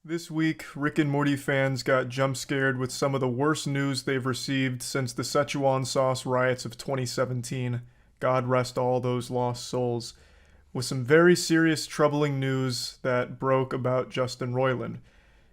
This week, Rick and Morty fans got jump scared with some of the worst news they've received since the Szechuan sauce riots of 2017. God rest all those lost souls. With some very serious, troubling news that broke about Justin Roiland.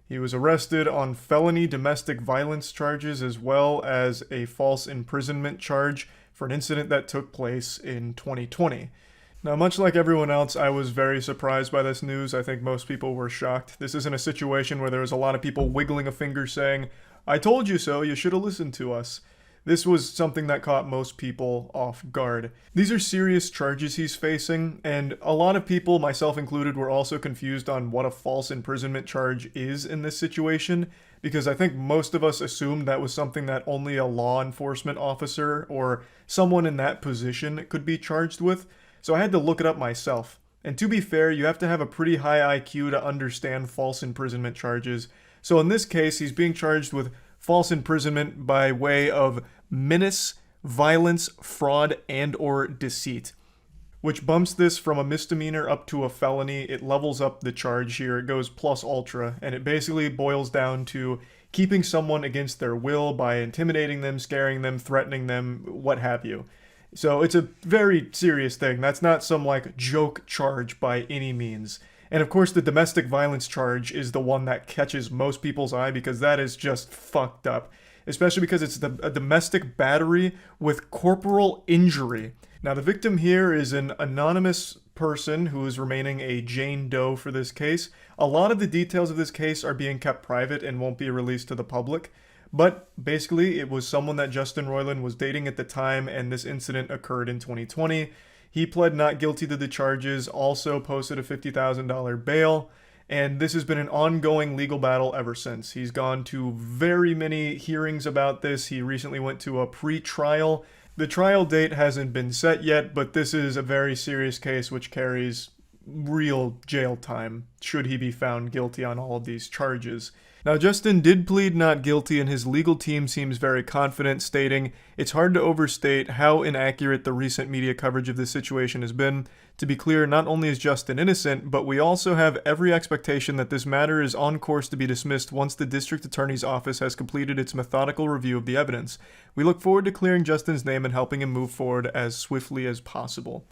He was arrested on felony domestic violence charges as well as a false imprisonment charge for an incident that took place in 2020. Now, much like everyone else, I was very surprised by this news. I think most people were shocked. This isn't a situation where there was a lot of people wiggling a finger saying, "I told you so, you should have listened to us." This was something that caught most people off guard. These are serious charges he's facing, and a lot of people, myself included, were also confused on what a false imprisonment charge is in this situation, because I think most of us assumed that was something that only a law enforcement officer or someone in that position could be charged with. So I had to look it up myself. And to be fair, you have to have a pretty high IQ to understand false imprisonment charges. So in this case, he's being charged with false imprisonment by way of menace, violence, fraud, and/or deceit, which bumps this from a misdemeanor up to a felony. It levels up the charge here. It goes plus ultra, and it basically boils down to keeping someone against their will by intimidating them, scaring them, threatening them, what have you. So it's a very serious thing. That's not some like joke charge by any means. And of course the domestic violence charge is the one that catches most people's eye because that is just fucked up. Especially because it's a domestic battery with corporal injury. Now the victim here is an anonymous person who is remaining a Jane Doe for this case. A lot of the details of this case are being kept private and won't be released to the public. But basically, it was someone that Justin Roiland was dating at the time, and this incident occurred in 2020. He pled not guilty to the charges, also posted a $50,000 bail, and this has been an ongoing legal battle ever since. He's gone to very many hearings about this. He recently went to a pre-trial. The trial date hasn't been set yet, but this is a very serious case which carries real jail time, should he be found guilty on all of these charges. Now, Justin did plead not guilty, and his legal team seems very confident, stating, "It's hard to overstate how inaccurate the recent media coverage of this situation has been. To be clear, not only is Justin innocent, but we also have every expectation that this matter is on course to be dismissed once the district attorney's office has completed its methodical review of the evidence. We look forward to clearing Justin's name and helping him move forward as swiftly as possible."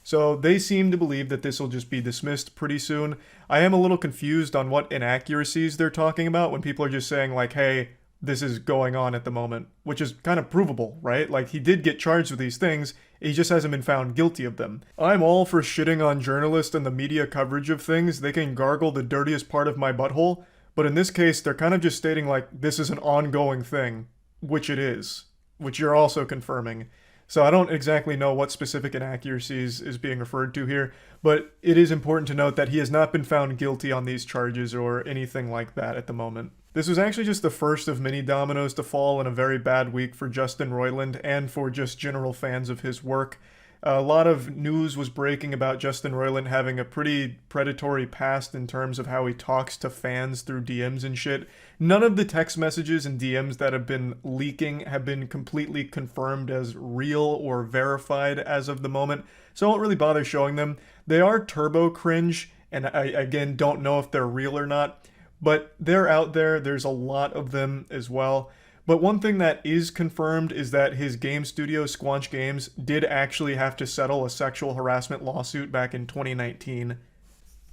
So they seem to believe that this will just be dismissed pretty soon. I am a little confused on what inaccuracies they're talking about when people are just saying like, hey, this is going on at the moment, which is kind of provable, right? Like he did get charged with these things, he just hasn't been found guilty of them. I'm all for shitting on journalists and the media coverage of things. They can gargle the dirtiest part of my butthole, but in this case, they're kind of just stating like, this is an ongoing thing, which it is, which you're also confirming. So I don't exactly know what specific inaccuracies is being referred to here, but it is important to note that he has not been found guilty on these charges or anything like that at the moment. This was actually just the first of many dominoes to fall in a very bad week for Justin Roiland and for just general fans of his work. A lot of news was breaking about Justin Roiland having a pretty predatory past in terms of how he talks to fans through DMs and shit. None of the text messages and DMs that have been leaking have been completely confirmed as real or verified as of the moment, so I won't really bother showing them. They are turbo cringe, and I, again, don't know if they're real or not, but they're out there. There's a lot of them as well. But one thing that is confirmed is that his game studio, Squanch Games, did actually have to settle a sexual harassment lawsuit back in 2019.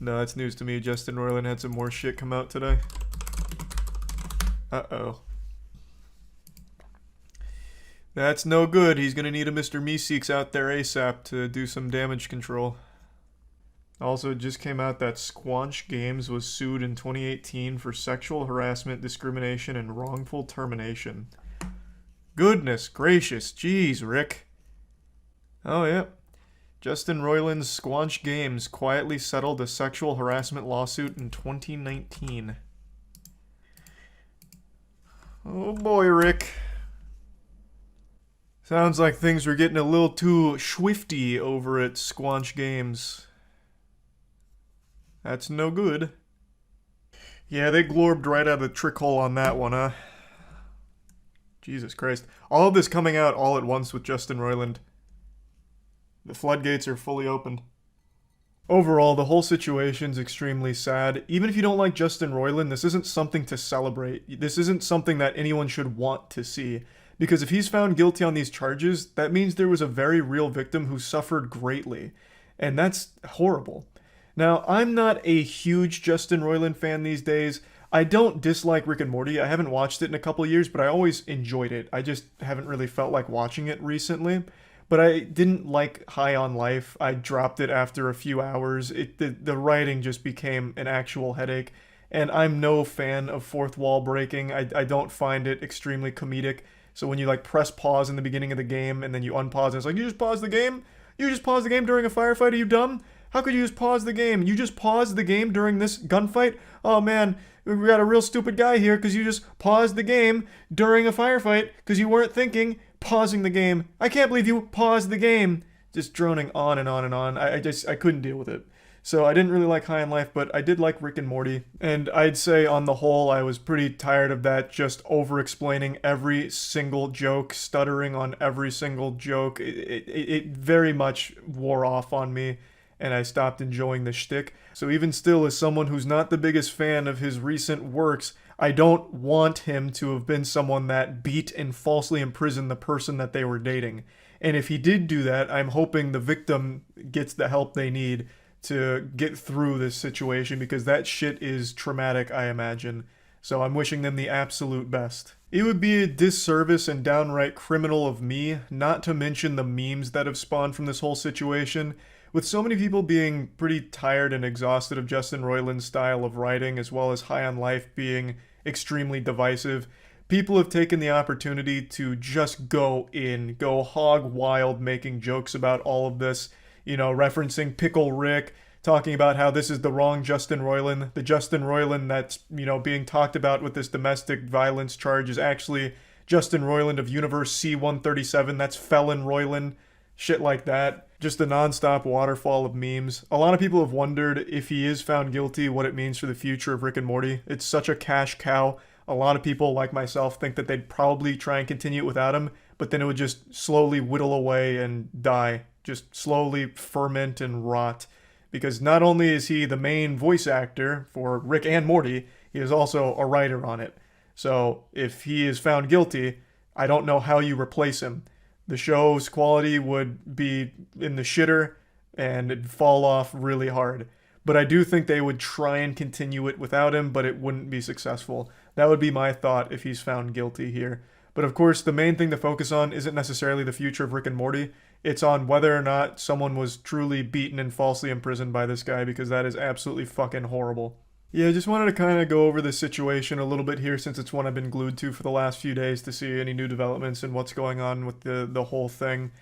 No, that's news to me. Justin Roiland had some more shit come out today. Uh-oh. That's no good. He's gonna need a Mr. Meeseeks out there ASAP to do some damage control. Also, it just came out that Squanch Games was sued in 2018 for sexual harassment, discrimination, and wrongful termination. Goodness gracious, jeez, Rick. Oh, yeah. Justin Roiland's Squanch Games quietly settled a sexual harassment lawsuit in 2019. Oh boy, Rick. Sounds like things were getting a little too swifty over at Squanch Games. That's no good. Yeah, they glorbed right out of the trick hole on that one, huh? Jesus Christ. All of this coming out all at once with Justin Roiland. The floodgates are fully opened. Overall, the whole situation's extremely sad. Even if you don't like Justin Roiland, this isn't something to celebrate. This isn't something that anyone should want to see. Because if he's found guilty on these charges, that means there was a very real victim who suffered greatly. And that's horrible. Now, I'm not a huge Justin Roiland fan these days. I don't dislike Rick and Morty. I haven't watched it in a couple of years, but I always enjoyed it. I just haven't really felt like watching it recently. But I didn't like High on Life. I dropped it after a few hours. The writing just became an actual headache. And I'm no fan of fourth wall breaking. I don't find it extremely comedic. So when you like press pause in the beginning of the game and then you unpause and it's like, you just pause the game? You just pause the game during a firefight? Are you dumb? How could you just pause the game? You just paused the game during this gunfight? Oh man, we got a real stupid guy here because you just paused the game during a firefight because you weren't thinking, pausing the game. I can't believe you paused the game. Just droning on and on and on. I couldn't deal with it. So I didn't really like High on Life, but I did like Rick and Morty. And I'd say on the whole, I was pretty tired of that just over-explaining every single joke, stuttering on every single joke. It very much wore off on me, and I stopped enjoying the shtick. So even still, as someone who's not the biggest fan of his recent works, I don't want him to have been someone that beat and falsely imprisoned the person that they were dating. And if he did do that, I'm hoping the victim gets the help they need to get through this situation because that shit is traumatic, I imagine. So I'm wishing them the absolute best. It would be a disservice and downright criminal of me not to mention the memes that have spawned from this whole situation. With so many people being pretty tired and exhausted of Justin Roiland's style of writing, as well as High on Life being extremely divisive, people have taken the opportunity to just go hog wild, making jokes about all of this, you know, referencing Pickle Rick, talking about how this is the wrong Justin Roiland. The Justin Roiland that's, you know, being talked about with this domestic violence charge is actually Justin Roiland of Universe C-137. That's Felon Roiland. Shit like that. Just a non-stop waterfall of memes. A lot of people have wondered if he is found guilty, what it means for the future of Rick and Morty. It's such a cash cow. A lot of people, like myself, think that they'd probably try and continue it without him, but then it would just slowly whittle away and die. Just slowly ferment and rot. Because not only is he the main voice actor for Rick and Morty, he is also a writer on it. So if he is found guilty, I don't know how you replace him. The show's quality would be in the shitter and it'd fall off really hard. But I do think they would try and continue it without him, but it wouldn't be successful. That would be my thought if he's found guilty here. But of course, the main thing to focus on isn't necessarily the future of Rick and Morty. It's on whether or not someone was truly beaten and falsely imprisoned by this guy, because that is absolutely fucking horrible. Yeah, I just wanted to kind of go over this situation a little bit here since it's one I've been glued to for the last few days to see any new developments and what's going on with the whole thing.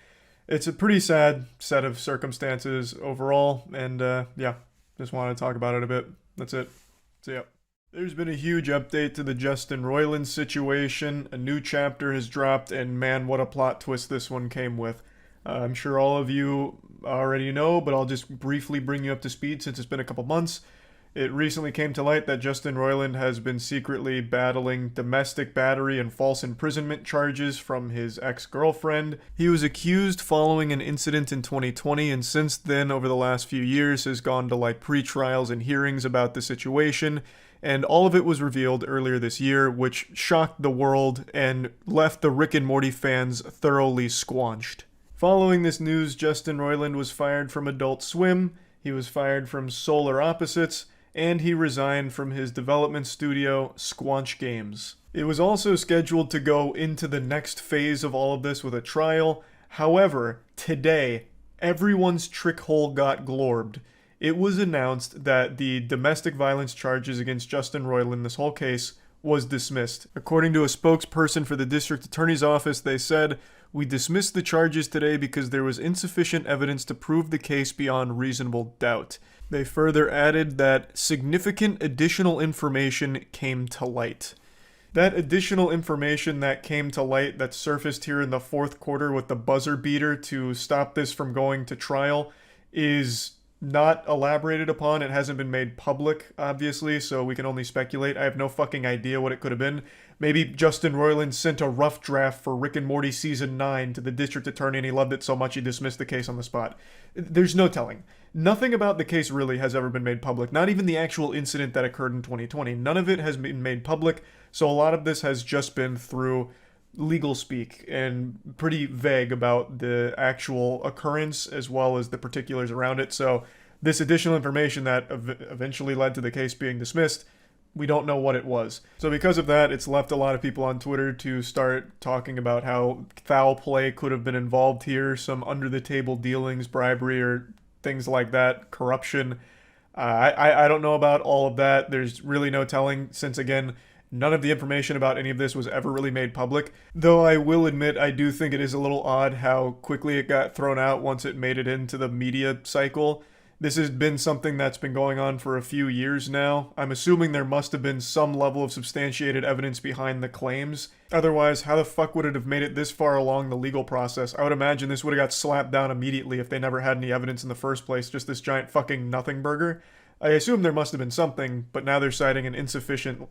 It's a pretty sad set of circumstances overall, and yeah, just wanted to talk about it a bit. That's it. See ya. There's been a huge update to the Justin Roiland situation. A new chapter has dropped, and man, what a plot twist this one came with. I'm sure all of you already know, but I'll just briefly bring you up to speed since it's been a couple months. It recently came to light that Justin Roiland has been secretly battling domestic battery and false imprisonment charges from his ex-girlfriend. He was accused following an incident in 2020, and since then, over the last few years, has gone to like pre-trials and hearings about the situation, and all of it was revealed earlier this year, which shocked the world and left the Rick and Morty fans thoroughly squanched. Following this news, Justin Roiland was fired from Adult Swim, he was fired from Solar Opposites, and he resigned from his development studio, Squanch Games. It was also scheduled to go into the next phase of all of this with a trial. However, today, everyone's trick hole got glorbed. It was announced that the domestic violence charges against Justin Roiland, this whole case, was dismissed. According to a spokesperson for the district attorney's office, they said, "We dismissed the charges today because there was insufficient evidence to prove the case beyond reasonable doubt." They further added that significant additional information came to light. That additional information that came to light that surfaced here in the fourth quarter with the buzzer beater to stop this from going to trial is not elaborated upon. It hasn't been made public, obviously, so we can only speculate. I have no fucking idea what it could have been. Maybe Justin Roiland sent a rough draft for Rick and Morty Season 9 to the district attorney and he loved it so much he dismissed the case on the spot. There's no telling. Nothing about the case really has ever been made public. Not even the actual incident that occurred in 2020. None of it has been made public, so a lot of this has just been through legal speak and pretty vague about the actual occurrence as well as the particulars around it. So this additional information that eventually led to the case being dismissed, we don't know what it was. So because of that, it's left a lot of people on Twitter to start talking about how foul play could have been involved here, some under-the-table dealings, bribery, or things like that, corruption. I don't know about all of that. There's really no telling, since again, none of the information about any of this was ever really made public. Though I will admit, I do think it is a little odd how quickly it got thrown out once it made it into the media cycle. This has been something that's been going on for a few years now. I'm assuming there must have been some level of substantiated evidence behind the claims. Otherwise, how the fuck would it have made it this far along the legal process? I would imagine this would have got slapped down immediately if they never had any evidence in the first place, just this giant fucking nothing burger. I assume there must have been something, but now they're citing an insufficient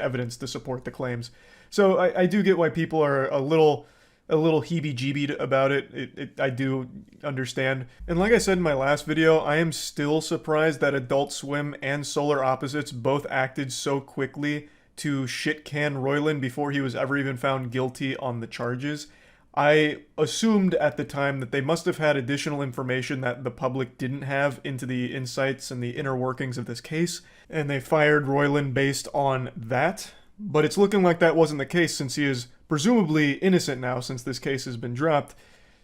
evidence to support the claims. So I do get why people are a little heebie-jeebied about it. I do understand. And like I said in my last video, I am still surprised that Adult Swim and Solar Opposites both acted so quickly to shit-can Roiland before he was ever even found guilty on the charges. I assumed at the time that they must have had additional information that the public didn't have into the insights and the inner workings of this case, and they fired Roiland based on that. But it's looking like that wasn't the case, since he is presumably innocent now since this case has been dropped.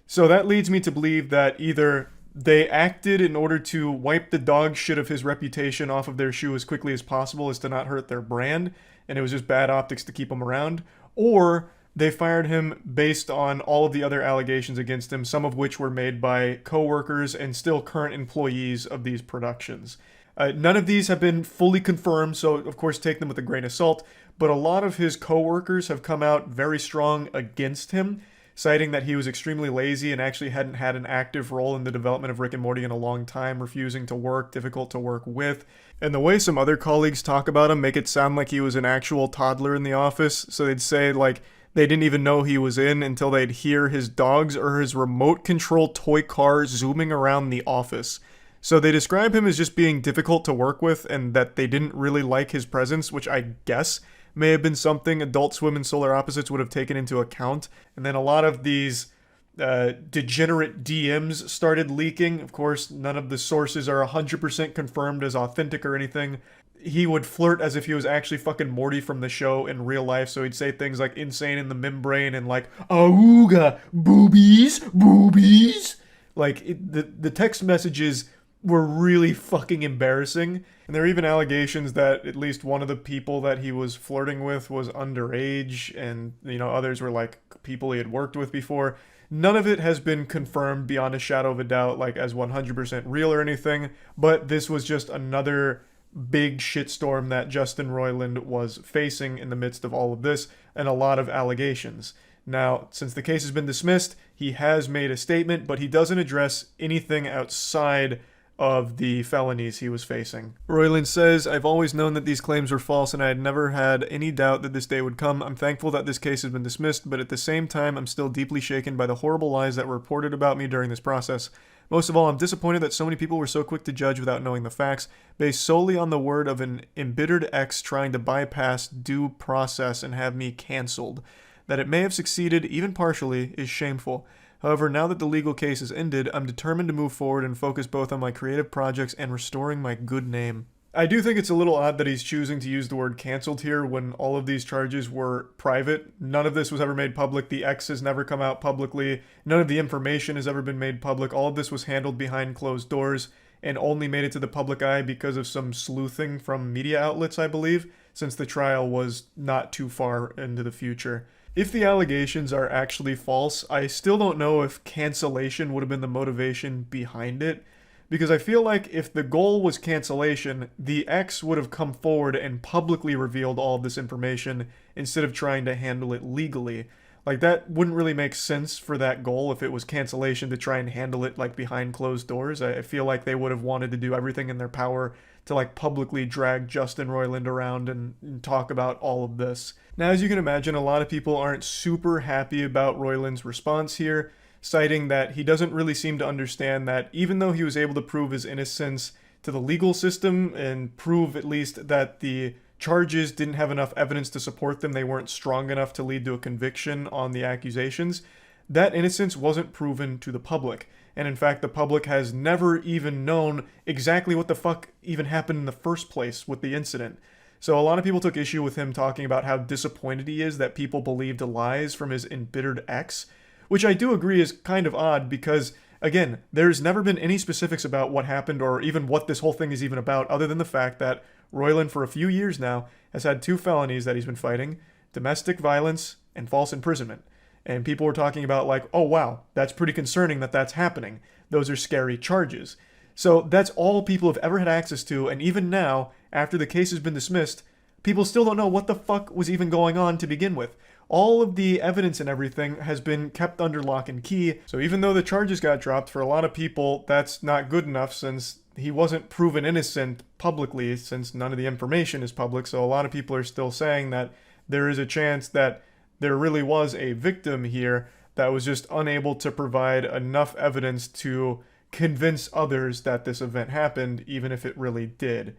So that leads me to believe that either they acted in order to wipe the dog shit of his reputation off of their shoe as quickly as possible as to not hurt their brand, and it was just bad optics to keep him around, or they fired him based on all of the other allegations against him, some of which were made by co-workers and still current employees of these productions. None of these have been fully confirmed, so of course take them with a grain of salt, but a lot of his co-workers have come out very strong against him, citing that he was extremely lazy and actually hadn't had an active role in the development of Rick and Morty in a long time, refusing to work, difficult to work with. And the way some other colleagues talk about him make it sound like he was an actual toddler in the office, so they'd say like they didn't even know he was in until they'd hear his dogs or his remote control toy car zooming around the office. So they describe him as just being difficult to work with and that they didn't really like his presence, which I guess may have been something Adult Swim and Solar Opposites would have taken into account. And then a lot of these degenerate DMs started leaking. Of course, none of the sources are 100% confirmed as authentic or anything. He would flirt as if he was actually fucking Morty from the show in real life, so he'd say things like insane in the membrane and like, "Auga, boobies, boobies." Like, the text messages were really fucking embarrassing. And there are even allegations that at least one of the people that he was flirting with was underage, and, you know, others were like people he had worked with before. None of it has been confirmed beyond a shadow of a doubt, like as 100% real or anything, but this was just another big shitstorm that Justin Roiland was facing in the midst of all of this, and a lot of allegations. Now, since the case has been dismissed, he has made a statement, but he doesn't address anything outside of the felonies he was facing. Roiland says, "I've always known that these claims were false and I had never had any doubt that this day would come. I'm thankful that this case has been dismissed, but at the same time, I'm still deeply shaken by the horrible lies that were reported about me during this process. Most of all, I'm disappointed that so many people were so quick to judge without knowing the facts, based solely on the word of an embittered ex trying to bypass due process and have me cancelled. That it may have succeeded, even partially, is shameful. However, now that the legal case is ended, I'm determined to move forward and focus both on my creative projects and restoring my good name." I do think it's a little odd that he's choosing to use the word cancelled here when all of these charges were private. None of this was ever made public. The X has never come out publicly. None of the information has ever been made public. All of this was handled behind closed doors and only made it to the public eye because of some sleuthing from media outlets, I believe, since the trial was not too far into the future. If the allegations are actually false, I still don't know if cancellation would have been the motivation behind it, because I feel like if the goal was cancellation, the ex would have come forward and publicly revealed all of this information instead of trying to handle it legally. Like, that wouldn't really make sense for that goal if it was cancellation to try and handle it, like, behind closed doors. I feel like they would have wanted to do everything in their power to, like, publicly drag Justin Roiland around and talk about all of this. Now, as you can imagine, a lot of people aren't super happy about Roiland's response here, citing that he doesn't really seem to understand that even though he was able to prove his innocence to the legal system and prove at least that the charges didn't have enough evidence to support them, they weren't strong enough to lead to a conviction on the accusations, that innocence wasn't proven to the public. And in fact, the public has never even known exactly what the fuck even happened in the first place with the incident. So a lot of people took issue with him talking about how disappointed he is that people believed lies from his embittered ex, which I do agree is kind of odd because, again, there's never been any specifics about what happened or even what this whole thing is even about, other than the fact that Roiland, for a few years now, has had 2 felonies that he's been fighting: domestic violence and false imprisonment. And people were talking about, like, oh wow, that's pretty concerning that that's happening. Those are scary charges. So that's all people have ever had access to, and even now, after the case has been dismissed, people still don't know what the fuck was even going on to begin with. All of the evidence and everything has been kept under lock and key, so even though the charges got dropped, for a lot of people, that's not good enough since he wasn't proven innocent publicly, since none of the information is public. So a lot of people are still saying that there is a chance that there really was a victim here that was just unable to provide enough evidence to convince others that this event happened, even if it really did.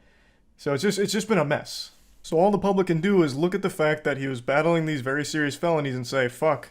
So it's just been a mess. So all the public can do is look at the fact that he was battling these very serious felonies and say, fuck,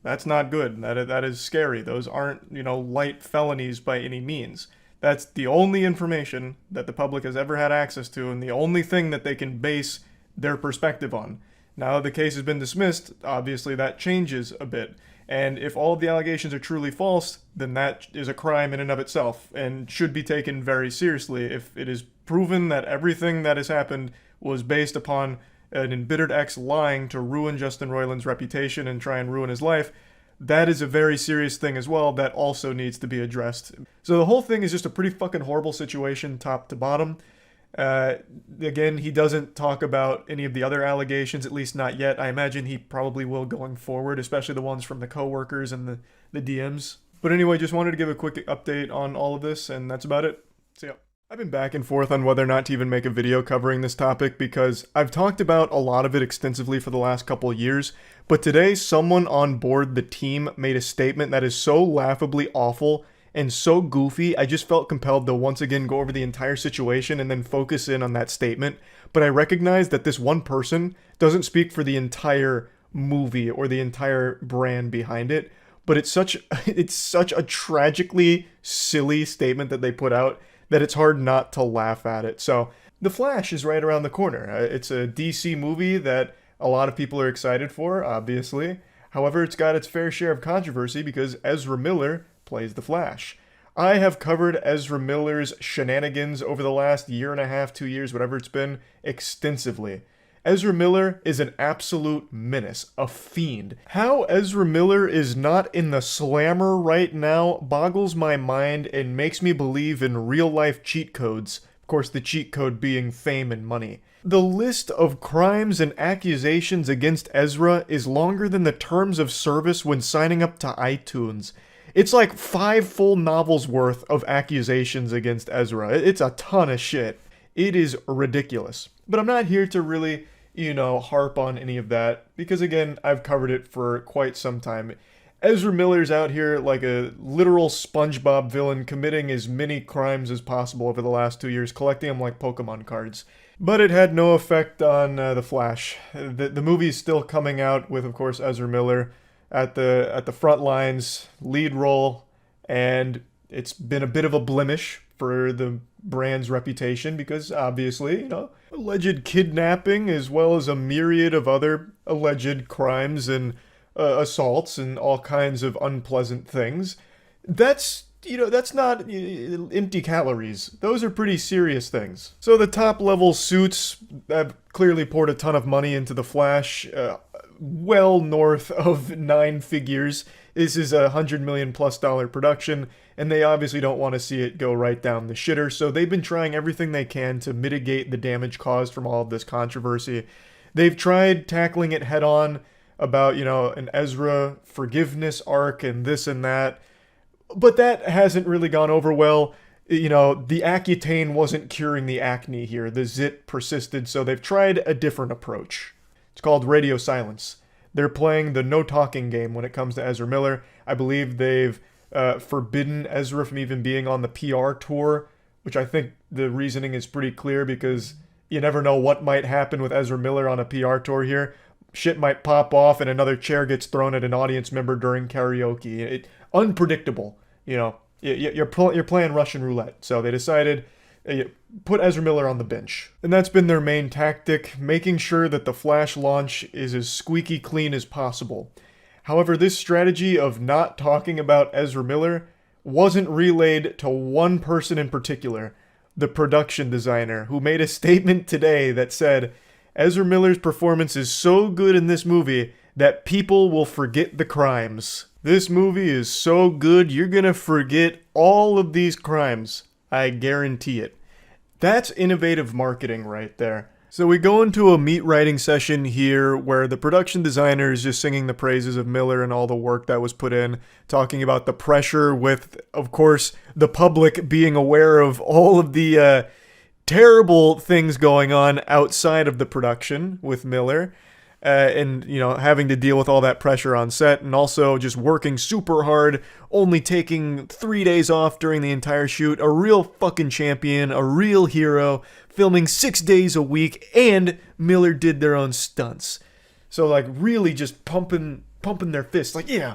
that's not good. That is scary. Those aren't, light felonies by any means. That's the only information that the public has ever had access to, and the only thing that they can base their perspective on. Now the case has been dismissed, obviously that changes a bit. And if all of the allegations are truly false, then that is a crime in and of itself, and should be taken very seriously. If it is proven that everything that has happened was based upon an embittered ex lying to ruin Justin Roiland's reputation and try and ruin his life, that is a very serious thing as well that also needs to be addressed. So the whole thing is just a pretty fucking horrible situation top to bottom. Again, he doesn't talk about any of the other allegations, at least not yet. I imagine he probably will going forward, especially the ones from the coworkers and the DMs. But anyway, just wanted to give a quick update on all of this, and that's about it. See ya. I've been back and forth on whether or not to even make a video covering this topic because I've talked about a lot of it extensively for the last couple of years, but today someone on board the team made a statement that is so laughably awful and so goofy, I just felt compelled to once again go over the entire situation and then focus in on that statement. But I recognize that this one person doesn't speak for the entire movie or the entire brand behind it, but it's such a tragically silly statement that they put out that it's hard not to laugh at it. So, The Flash is right around the corner. It's a DC movie that a lot of people are excited for, obviously. However, it's got its fair share of controversy because Ezra Miller plays the Flash. I have covered Ezra Miller's shenanigans over the last year and a half, 2 years, whatever it's been, extensively. Ezra Miller is an absolute menace, a fiend. How Ezra Miller is not in the slammer right now boggles my mind and makes me believe in real-life cheat codes. Of course, the cheat code being fame and money. The list of crimes and accusations against Ezra is longer than the terms of service when signing up to iTunes. It's like 5 full novels worth of accusations against Ezra. It's a ton of shit. It is ridiculous. But I'm not here to really, harp on any of that, because again, I've covered it for quite some time. Ezra Miller's out here like a literal SpongeBob villain, committing as many crimes as possible over the last 2 years, collecting them like Pokemon cards. But it had no effect on The Flash. The movie's still coming out with, of course, Ezra Miller at the front lines, lead role, and it's been a bit of a blemish for the brand's reputation because obviously, alleged kidnapping as well as a myriad of other alleged crimes and assaults and all kinds of unpleasant things. That's not empty calories. Those are pretty serious things. So the top level suits have clearly poured a ton of money into The Flash, well north of 9 figures. This is $100 million+ production, and they obviously don't want to see it go right down the shitter, so they've been trying everything they can to mitigate the damage caused from all of this controversy. They've tried tackling it head on about, an Ezra forgiveness arc and this and that. But that hasn't really gone over well. The Accutane wasn't curing the acne here. The zit persisted, so they've tried a different approach. It's called radio silence. They're playing the no talking game when it comes to Ezra Miller. I believe they've forbidden Ezra from even being on the PR tour, which I think the reasoning is pretty clear because you never know what might happen with Ezra Miller on a PR tour here. Shit might pop off and another chair gets thrown at an audience member during karaoke. Unpredictable, You're playing Russian roulette. So they decided put Ezra Miller on the bench. And that's been their main tactic, making sure that the Flash launch is as squeaky clean as possible. However, this strategy of not talking about Ezra Miller wasn't relayed to one person in particular, the production designer, who made a statement today that said, Ezra Miller's performance is so good in this movie that people will forget the crimes. This movie is so good, you're gonna forget all of these crimes. I guarantee it. That's innovative marketing right there. So we go into a meat writing session here where the production designer is just singing the praises of Miller and all the work that was put in, talking about the pressure with, of course, the public being aware of all of the terrible things going on outside of the production with Miller. And, having to deal with all that pressure on set and also just working super hard, only taking 3 days off during the entire shoot, a real fucking champion, a real hero, filming 6 days a week, and Miller did their own stunts. So, really just pumping their fists. Yeah,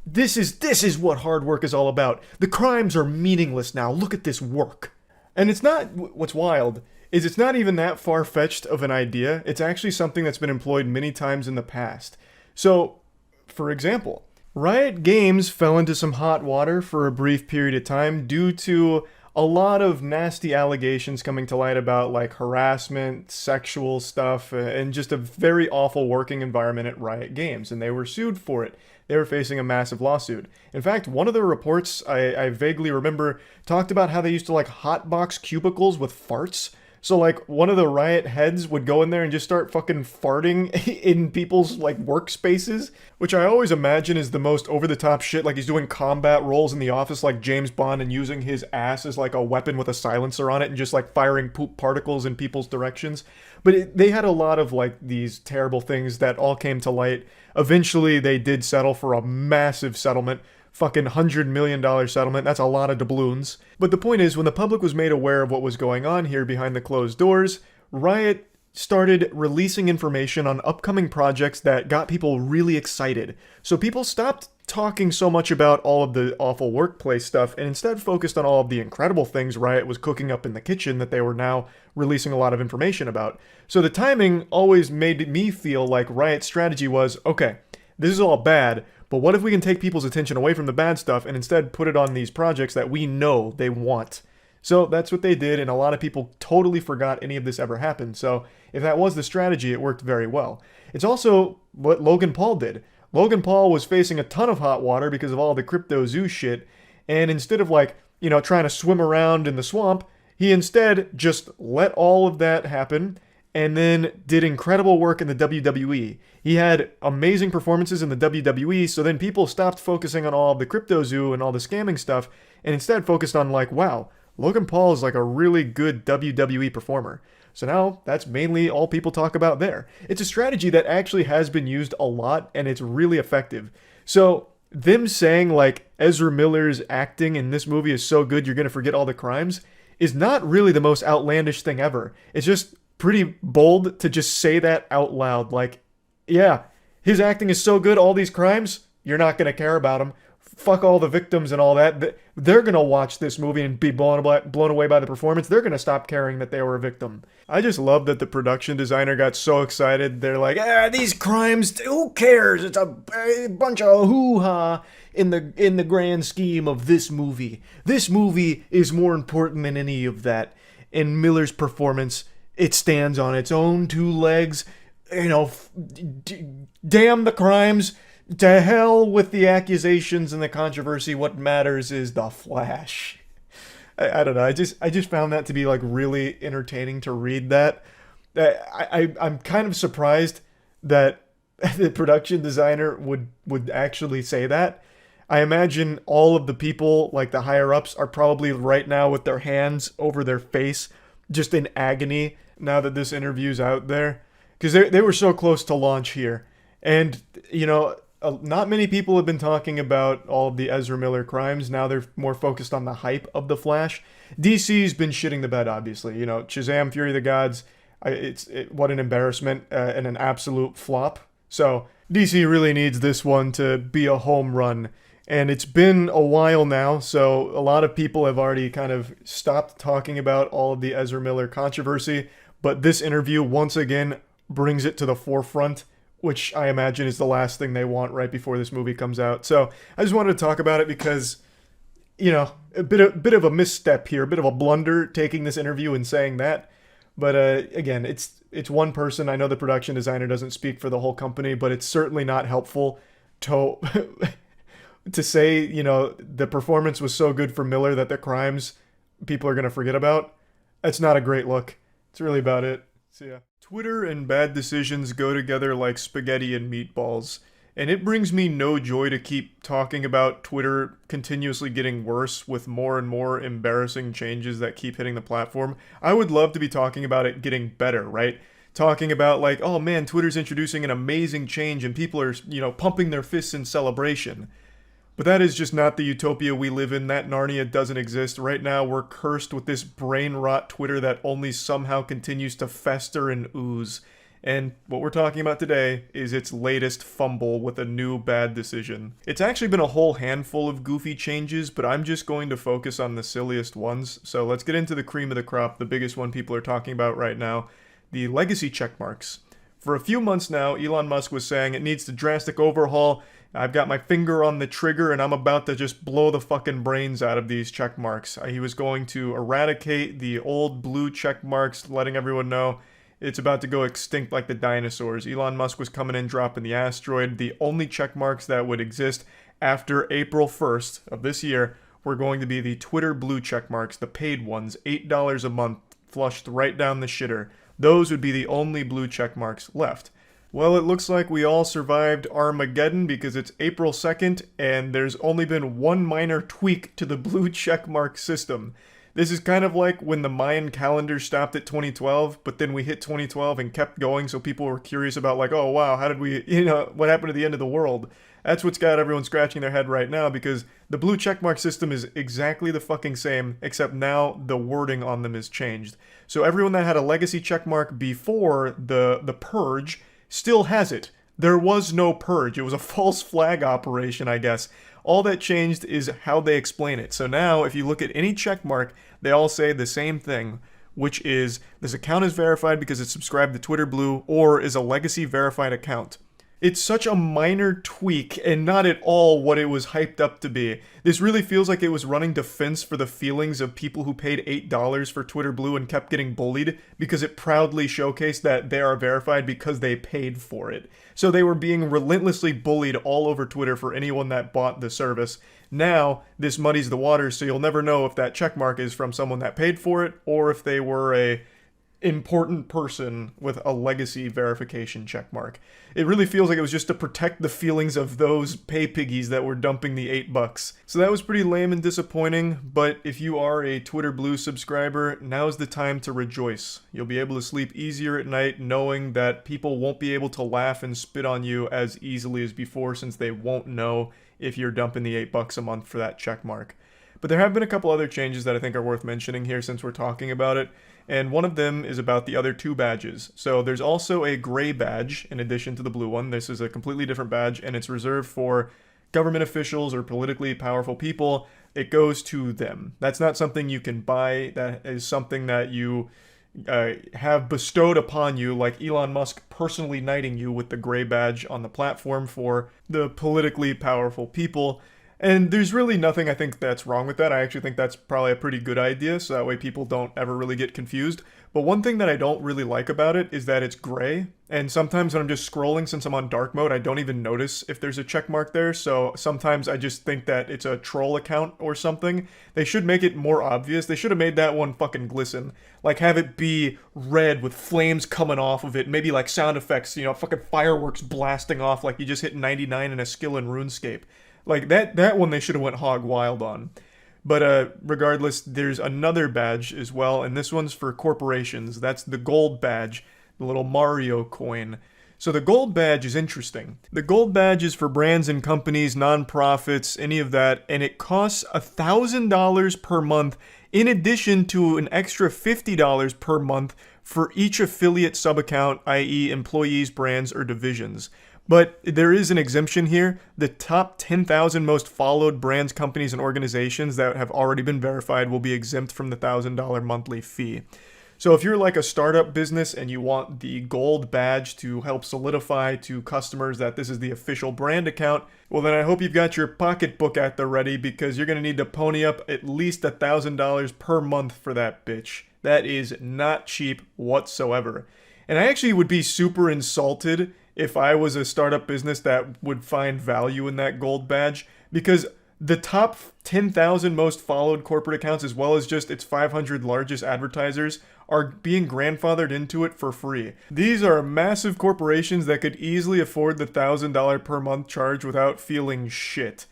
this is what hard work is all about. The crimes are meaningless now. Look at this work. And it's not, what's wild is it's not even that far-fetched of an idea. It's actually something that's been employed many times in the past. So, for example, Riot Games fell into some hot water for a brief period of time due to a lot of nasty allegations coming to light about harassment, sexual stuff, and just a very awful working environment at Riot Games, and they were sued for it. They were facing a massive lawsuit. In fact, one of the reports I vaguely remember talked about how they used to hotbox cubicles with farts. So, one of the Riot heads would go in there and just start fucking farting in people's, workspaces, which I always imagine is the most over-the-top shit, he's doing combat roles in the office like James Bond and using his ass as, a weapon with a silencer on it and just, firing poop particles in people's directions. But they had a lot of, these terrible things that all came to light. Eventually, they did settle for a massive settlement. Fucking $100 million settlement. That's a lot of doubloons. But the point is, when the public was made aware of what was going on here behind the closed doors, Riot started releasing information on upcoming projects that got people really excited. So people stopped talking so much about all of the awful workplace stuff and instead focused on all of the incredible things Riot was cooking up in the kitchen that they were now releasing a lot of information about. So the timing always made me feel like Riot's strategy was, okay, this is all bad, but what if we can take people's attention away from the bad stuff and instead put it on these projects that we know they want? So that's what they did, and a lot of people totally forgot any of this ever happened. So if that was the strategy, it worked very well. It's also what Logan Paul did. Logan Paul was facing a ton of hot water because of all the Crypto-Zoo shit, and instead of trying to swim around in the swamp, he instead just let all of that happen and then did incredible work in the WWE. He had amazing performances in the WWE, so then people stopped focusing on all of the Crypto-Zoo and all the scamming stuff, and instead focused on wow, Logan Paul is a really good WWE performer. So now that's mainly all people talk about there. It's a strategy that actually has been used a lot, and it's really effective. So them saying Ezra Miller's acting in this movie is so good you're going to forget all the crimes is not really the most outlandish thing ever. It's just pretty bold to just say that out loud. Yeah, his acting is so good, all these crimes, you're not going to care about him. Fuck all the victims and all that. They're going to watch this movie and be blown away by the performance. They're going to stop caring that they were a victim. I just love that the production designer got so excited. They're these crimes, who cares? It's a bunch of hoo-ha in the grand scheme of this movie. This movie is more important than any of that. And Miller's performance, it stands on its own two legs. Damn the crimes. To hell with the accusations and the controversy. What matters is the Flash. I don't know. I just found that to be really entertaining to read that. I'm kind of surprised that the production designer would actually say that. I imagine all of the people, like the higher ups, are probably right now with their hands over their face, just in agony now that this interview's out there. Because they were so close to launch here. And, not many people have been talking about all of the Ezra Miller crimes. Now they're more focused on the hype of The Flash. DC's been shitting the bed, obviously. Shazam, Fury of the Gods, what an embarrassment and an absolute flop. So DC really needs this one to be a home run. And it's been a while now, so a lot of people have already kind of stopped talking about all of the Ezra Miller controversy. But this interview, once again, brings it to the forefront, which I imagine is the last thing they want right before this movie comes out. So I just wanted to talk about it because, a bit of a misstep here, a bit of a blunder taking this interview and saying that. But again, it's one person. I know the production designer doesn't speak for the whole company, but it's certainly not helpful to to say, the performance was so good for Miller that the crimes people are going to forget about. That's not a great look. That's really about it. See ya. Twitter and bad decisions go together like spaghetti and meatballs. And it brings me no joy to keep talking about Twitter continuously getting worse with more and more embarrassing changes that keep hitting the platform. I would love to be talking about it getting better, right? Talking about like, oh man, Twitter's introducing an amazing change and people are, pumping their fists in celebration. But that is just not the utopia we live in. That Narnia doesn't exist. Right now, we're cursed with this brain rot Twitter that only somehow continues to fester and ooze. And what we're talking about today is its latest fumble with a new bad decision. It's actually been a whole handful of goofy changes, but I'm just going to focus on the silliest ones. So let's get into the cream of the crop, the biggest one people are talking about right now, the legacy checkmarks. For a few months now, Elon Musk was saying it needs a drastic overhaul. I've got my finger on the trigger and I'm about to just blow the fucking brains out of these check marks. He was going to eradicate the old blue check marks, letting everyone know it's about to go extinct like the dinosaurs. Elon Musk was coming in, dropping the asteroid. The only check marks that would exist after April 1st of this year were going to be the Twitter blue check marks, the paid ones, $8 a month, flushed right down the shitter. Those would be the only blue check marks left. Well, it looks like we all survived Armageddon because it's April 2nd and there's only been one minor tweak to the blue checkmark system. This is kind of like when the Mayan calendar stopped at 2012, but then we hit 2012 and kept going, so people were curious about like, oh wow, how did we, what happened to the end of the world? That's what's got everyone scratching their head right now because the blue checkmark system is exactly the fucking same, except now the wording on them is changed. So everyone that had a legacy checkmark before the purge still has it. There was no purge. It was a false flag operation, I guess. All that changed is how they explain it. So now, if you look at any checkmark, they all say the same thing, which is this account is verified because it's subscribed to Twitter Blue or is a legacy verified account. It's such a minor tweak and not at all what it was hyped up to be. This really feels like it was running defense for the feelings of people who paid $8 for Twitter Blue and kept getting bullied because it proudly showcased that they are verified because they paid for it. So they were being relentlessly bullied all over Twitter for anyone that bought the service. Now, this muddies the waters, so you'll never know if that checkmark is from someone that paid for it or if they were a important person with a legacy verification checkmark. It really feels like it was just to protect the feelings of those pay piggies that were dumping the $8. So that was pretty lame and disappointing, but if you are a Twitter Blue subscriber, now's the time to rejoice. You'll be able to sleep easier at night knowing that people won't be able to laugh and spit on you as easily as before since they won't know if you're dumping the $8 a month for that checkmark. But there have been a couple other changes that I think are worth mentioning here since we're talking about it, and one of them is about the other two badges. So there's also a gray badge in addition to the blue one. This is a completely different badge, and it's reserved for government officials or politically powerful people. It goes to them. That's not something you can buy. That is something that you have bestowed upon you, like Elon Musk personally knighting you with the gray badge on the platform for the politically powerful people. And there's really nothing I think that's wrong with that. I actually think that's probably a pretty good idea, so that way people don't ever really get confused. But one thing that I don't really like about it is that it's gray. And sometimes when I'm just scrolling, since I'm on dark mode, I don't even notice if there's a check mark there. So sometimes I just think that it's a troll account or something. They should make it more obvious. They should have made that one fucking glisten. Like have it be red with flames coming off of it. Maybe like sound effects, fucking fireworks blasting off like you just hit 99 in a skill in RuneScape. Like that one they should have went hog wild on. But regardless, there's another badge as well, and this one's for corporations. That's the gold badge, the little Mario coin. So the gold badge is interesting. The gold badge is for brands and companies, nonprofits, any of that, and it costs $1,000 per month in addition to an extra $50 per month for each affiliate sub-account, i.e. employees, brands, or divisions. But there is an exemption here. The top 10,000 most followed brands, companies, and organizations that have already been verified will be exempt from the $1,000 monthly fee. So if you're like a startup business and you want the gold badge to help solidify to customers that this is the official brand account, well then I hope you've got your pocketbook at the ready because you're going to need to pony up at least $1,000 per month for that bitch. That is not cheap whatsoever. And I actually would be super insulted if I was a startup business that would find value in that gold badge, because the top 10,000 most followed corporate accounts, as well as just its 500 largest advertisers, are being grandfathered into it for free. These are massive corporations that could easily afford the $1,000 per month charge without feeling shit.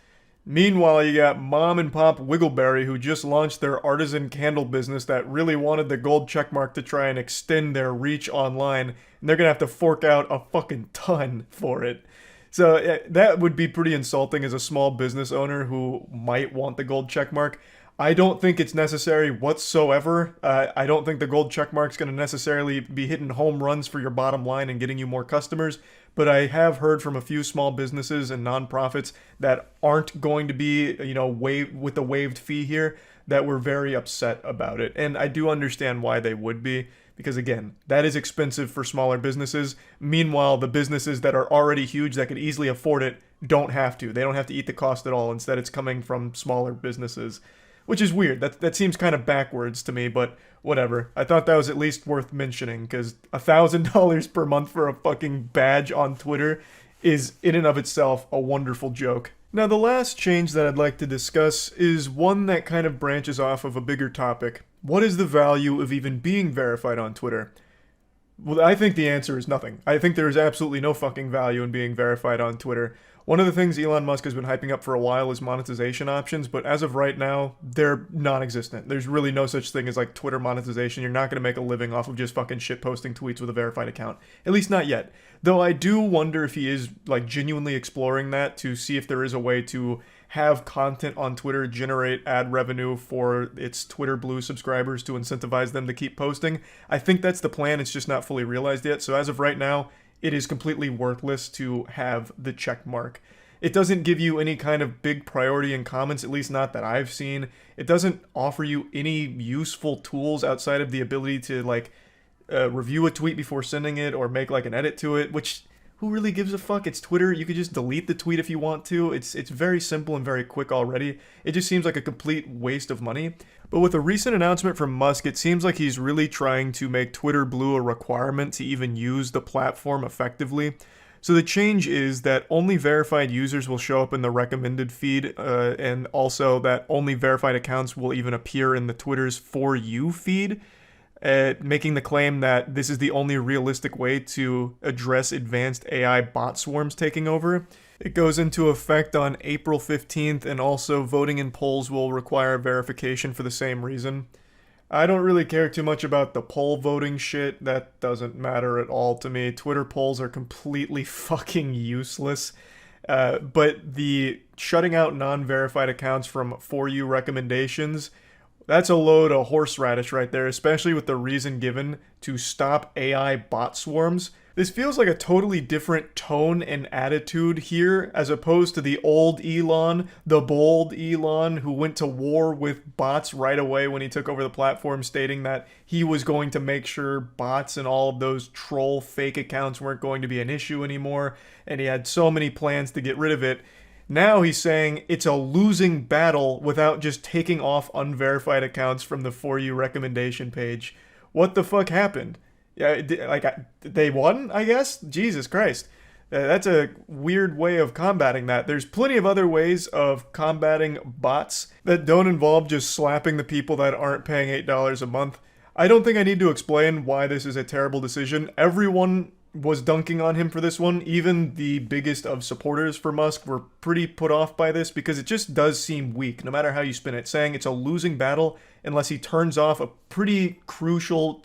Meanwhile, you got mom and pop Wiggleberry who just launched their artisan candle business that really wanted the gold checkmark to try and extend their reach online, and they're gonna have to fork out a fucking ton for it. So that would be pretty insulting as a small business owner who might want the gold checkmark. I don't think it's necessary whatsoever. I don't think the gold checkmark's going to necessarily be hitting home runs for your bottom line and getting you more customers. But I have heard from a few small businesses and nonprofits that aren't going to be, with the waived fee here, that were very upset about it. And I do understand why they would be, because again, that is expensive for smaller businesses. Meanwhile, the businesses that are already huge that could easily afford it don't have to. They don't have to eat the cost at all. Instead, it's coming from smaller businesses, which is weird. That seems kind of backwards to me, but whatever. I thought that was at least worth mentioning, because $1,000 per month for a fucking badge on Twitter is in and of itself a wonderful joke. Now, the last change that I'd like to discuss is one that kind of branches off of a bigger topic. What is the value of even being verified on Twitter? Well, I think the answer is nothing. I think there is absolutely no fucking value in being verified on Twitter. One of the things Elon Musk has been hyping up for a while is monetization options, but as of right now, they're non-existent. There's really no such thing as like Twitter monetization. You're not going to make a living off of just fucking shit posting tweets with a verified account. At least not yet. Though I do wonder if he is like genuinely exploring that to see if there is a way to have content on Twitter generate ad revenue for its Twitter Blue subscribers to incentivize them to keep posting. I think that's the plan. It's just not fully realized yet. So as of right now, it is completely worthless to have the check mark. It doesn't give you any kind of big priority in comments, at least not that I've seen. It doesn't offer you any useful tools outside of the ability to review a tweet before sending it or make like an edit to it, which who really gives a fuck? It's Twitter. You could just delete the tweet if you want to. It's very simple and very quick already. It just seems like a complete waste of money. But with a recent announcement from Musk, it seems like he's really trying to make Twitter Blue a requirement to even use the platform effectively. So the change is that only verified users will show up in the recommended feed, and also that only verified accounts will even appear in the Twitter's For You feed, making the claim that this is the only realistic way to address advanced AI bot swarms taking over. It goes into effect on April 15th, and also voting in polls will require verification for the same reason. I don't really care too much about the poll voting shit. That doesn't matter at all to me. Twitter polls are completely fucking useless. But the shutting out non-verified accounts from For You recommendations, that's a load of horseradish right there, especially with the reason given to stop AI bot swarms. This feels like a totally different tone and attitude here, as opposed to the old Elon, the bold Elon, who went to war with bots right away when he took over the platform, stating that he was going to make sure bots and all of those troll fake accounts weren't going to be an issue anymore, and he had so many plans to get rid of it. Now he's saying it's a losing battle without just taking off unverified accounts from the For You recommendation page. What the fuck happened? Yeah, they won, I guess? Jesus Christ. That's a weird way of combating that. There's plenty of other ways of combating bots that don't involve just slapping the people that aren't paying $8 a month. I don't think I need to explain why this is a terrible decision. Everyone was dunking on him for this one. Even the biggest of supporters for Musk were pretty put off by this because it just does seem weak, no matter how you spin it, saying it's a losing battle unless he turns off a pretty crucial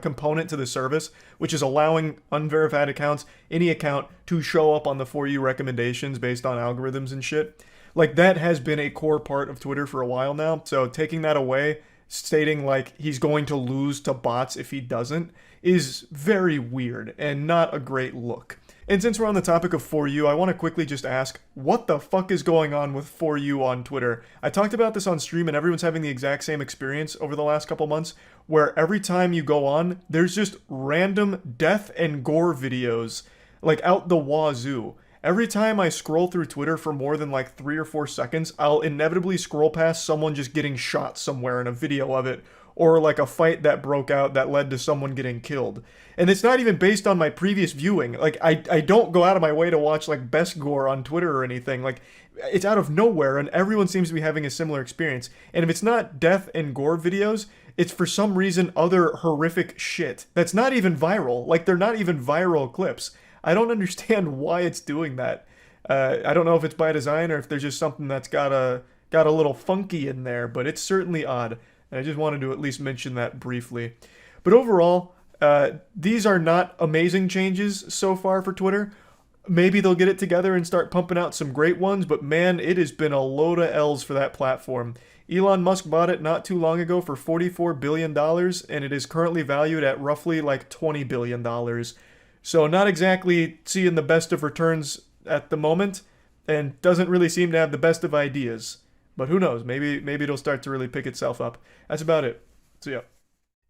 component to the service, which is allowing unverified accounts, any account, to show up on the For You recommendations based on algorithms and shit. Like, that has been a core part of Twitter for a while now, so taking that away, stating like he's going to lose to bots if he doesn't, is very weird and not a great look. And since we're on the topic of For You, I want to quickly just ask, what the fuck is going on with For You on Twitter? I talked about this on stream and everyone's having the exact same experience over the last couple months, where every time you go on, there's just random death and gore videos, like out the wazoo. Every time I scroll through Twitter for more than like 3 or 4 seconds, I'll inevitably scroll past someone just getting shot somewhere in a video of it, or like a fight that broke out that led to someone getting killed. And it's not even based on my previous viewing. Like, I don't go out of my way to watch like best gore on Twitter or anything. Like, it's out of nowhere and everyone seems to be having a similar experience. And if it's not death and gore videos, it's for some reason other horrific shit that's not even viral. Like, they're not even viral clips. I don't understand why it's doing that. I don't know if it's by design or if there's just something that's got a little funky in there, but it's certainly odd. And I just wanted to at least mention that briefly. But overall, these are not amazing changes so far for Twitter. Maybe they'll get it together and start pumping out some great ones, but man, it has been a load of L's for that platform. Elon Musk bought it not too long ago for $44 billion, and it is currently valued at roughly like $20 billion. So not exactly seeing the best of returns at the moment, and doesn't really seem to have the best of ideas. But who knows, maybe it'll start to really pick itself up. That's about it. So yeah.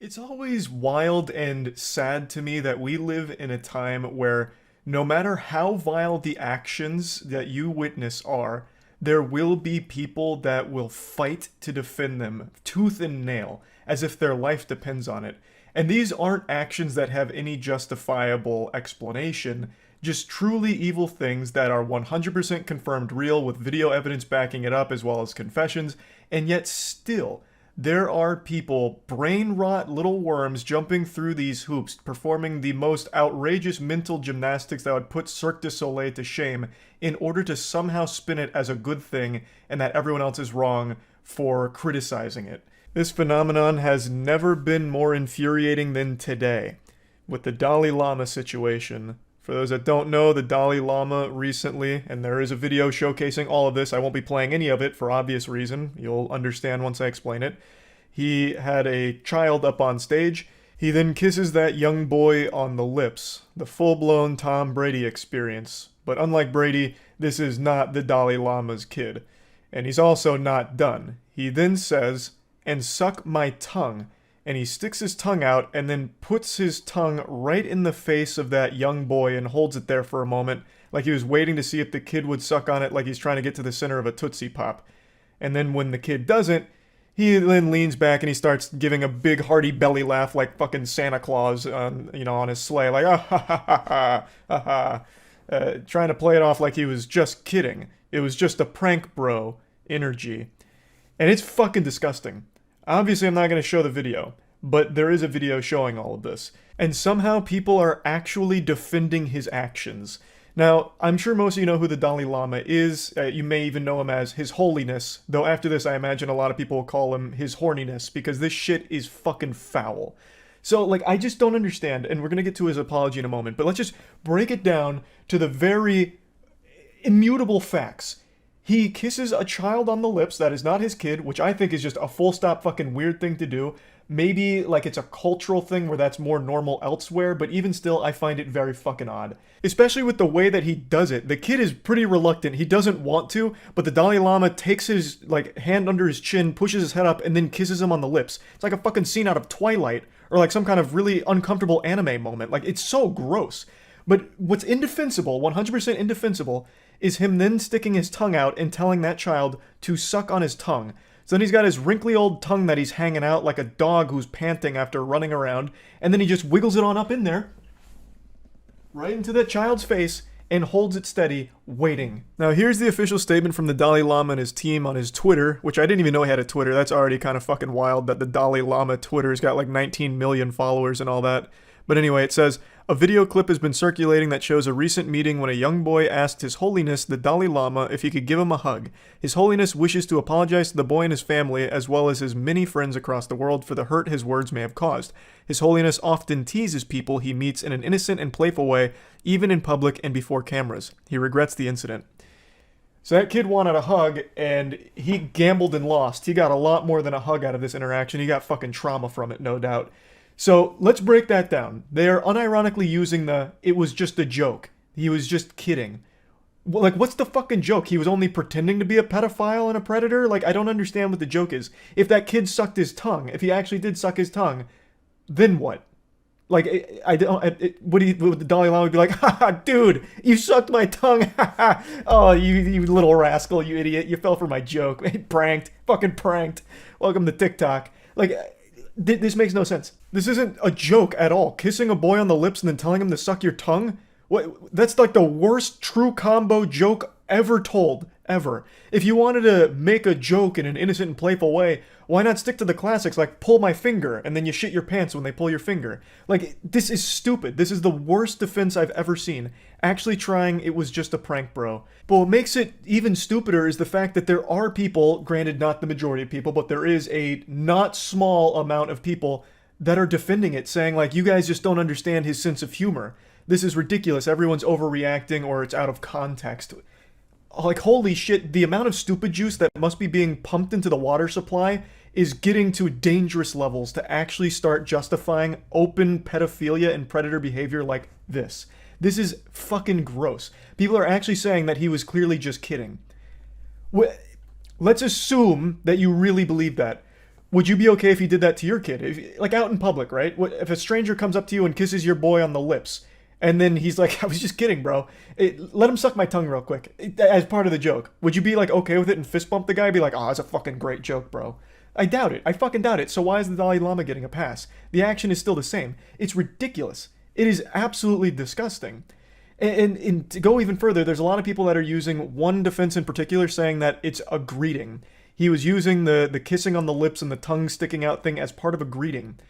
It's always wild and sad to me that we live in a time where no matter how vile the actions that you witness are, there will be people that will fight to defend them tooth and nail, as if their life depends on it. And these aren't actions that have any justifiable explanation, just truly evil things that are 100% confirmed real with video evidence backing it up as well as confessions, and yet still, there are people, brain rot little worms, jumping through these hoops, performing the most outrageous mental gymnastics that would put Cirque du Soleil to shame in order to somehow spin it as a good thing and that everyone else is wrong for criticizing it. This phenomenon has never been more infuriating than today, with the Dalai Lama situation. For those that don't know, the Dalai Lama recently, and there is a video showcasing all of this, I won't be playing any of it for obvious reason, you'll understand once I explain it. He had a child up on stage. He then kisses that young boy on the lips, the full-blown Tom Brady experience. But unlike Brady, this is not the Dalai Lama's kid. And he's also not done. He then says, "And suck my tongue," and he sticks his tongue out and then puts his tongue right in the face of that young boy and holds it there for a moment, like he was waiting to see if the kid would suck on it, like he's trying to get to the center of a Tootsie Pop. And then when the kid doesn't, he then leans back and he starts giving a big hearty belly laugh like fucking Santa Claus on his sleigh, like ah ha ha ha ha ha, trying to play it off like he was just kidding. It was just a prank bro energy. And it's fucking disgusting. Obviously, I'm not going to show the video, but there is a video showing all of this. And somehow people are actually defending his actions. Now, I'm sure most of you know who the Dalai Lama is. You may even know him as His Holiness, though after this I imagine a lot of people will call him His Horniness, because this shit is fucking foul. So, like, I just don't understand, and we're going to get to his apology in a moment, but let's just break it down to the very immutable facts. He kisses a child on the lips that is not his kid, which I think is just a full stop fucking weird thing to do. Maybe, like, it's a cultural thing where that's more normal elsewhere, but even still, I find it very fucking odd. Especially with the way that he does it. The kid is pretty reluctant. He doesn't want to, but the Dalai Lama takes his, like, hand under his chin, pushes his head up, and then kisses him on the lips. It's like a fucking scene out of Twilight, or like some kind of really uncomfortable anime moment. Like, it's so gross. But what's indefensible, 100% indefensible, is him then sticking his tongue out and telling that child to suck on his tongue. So then he's got his wrinkly old tongue that he's hanging out like a dog who's panting after running around, and then he just wiggles it on up in there, right into that child's face, and holds it steady, waiting. Now here's the official statement from the Dalai Lama and his team on his Twitter, which I didn't even know he had a Twitter. That's already kind of fucking wild that the Dalai Lama Twitter's got like 19 million followers and all that. But anyway, it says, a video clip has been circulating that shows a recent meeting when a young boy asked His Holiness the Dalai Lama if he could give him a hug. His Holiness wishes to apologize to the boy and his family, as well as his many friends across the world, for the hurt his words may have caused. His Holiness often teases people he meets in an innocent and playful way, even in public and before cameras. He regrets the incident. So that kid wanted a hug, and he gambled and lost. He got a lot more than a hug out of this interaction. He got fucking trauma from it, no doubt. So let's break that down. They're unironically using it was just a joke. He was just kidding. Well, like, what's the fucking joke? He was only pretending to be a pedophile and a predator? Like, I don't understand what the joke is. If that kid sucked his tongue, if he actually did suck his tongue, then what? Like, would the Dalai Lama be like, haha, dude, you sucked my tongue, haha, oh, you little rascal, you idiot, you fell for my joke, pranked, fucking pranked, welcome to TikTok. Like, this makes no sense. This isn't a joke at all. Kissing a boy on the lips and then telling him to suck your tongue? What? That's like the worst true combo joke ever told, ever. If you wanted to make a joke in an innocent and playful way, why not stick to the classics like pull my finger and then you shit your pants when they pull your finger? Like, this is stupid. This is the worst defense I've ever seen. Actually trying it was just a prank, bro. But what makes it even stupider is the fact that there are people, granted not the majority of people, but there is a not small amount of people that are defending it, saying like, you guys just don't understand his sense of humor. This is ridiculous. Everyone's overreacting or it's out of context. Like, holy shit, the amount of stupid juice that must be being pumped into the water supply is getting to dangerous levels to actually start justifying open pedophilia and predator behavior like this. This is fucking gross. People are actually saying that he was clearly just kidding. Let's assume that you really believe that. Would you be okay if he did that to your kid? Like out in public, right? If a stranger comes up to you and kisses your boy on the lips, and then he's like, I was just kidding, bro. Let him suck my tongue real quick, as part of the joke. Would you be like okay with it and fist bump the guy? Be like, oh, it's a fucking great joke, bro. I doubt it. I fucking doubt it. So why is the Dalai Lama getting a pass? The action is still the same. It's ridiculous. It is absolutely disgusting. And to go even further, there's a lot of people that are using one defense in particular, saying that it's a greeting. He was using the kissing on the lips and the tongue sticking out thing as part of a greeting.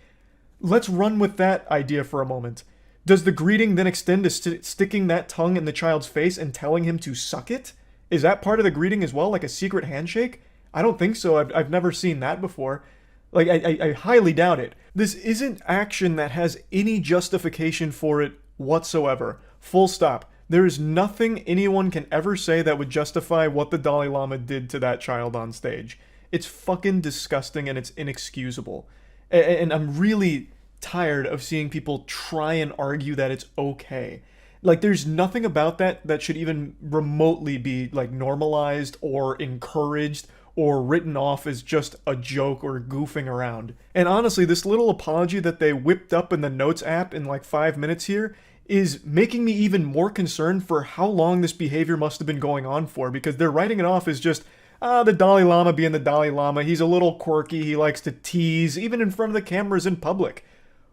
Let's run with that idea for a moment. Does the greeting then extend to sticking that tongue in the child's face and telling him to suck it? Is that part of the greeting as well, like a secret handshake? I don't think so. I've never seen that before. Like, I highly doubt it. This isn't action that has any justification for it whatsoever. Full stop. There is nothing anyone can ever say that would justify what the Dalai Lama did to that child on stage. It's fucking disgusting and it's inexcusable. And I'm really tired of seeing people try and argue that it's okay. Like, there's nothing about that should even remotely be like normalized or encouraged or written off as just a joke or goofing around. And honestly, this little apology that they whipped up in the Notes app in like 5 minutes here is making me even more concerned for how long this behavior must have been going on for, because they're writing it off as just, the Dalai Lama being the Dalai Lama, he's a little quirky, he likes to tease, even in front of the cameras in public.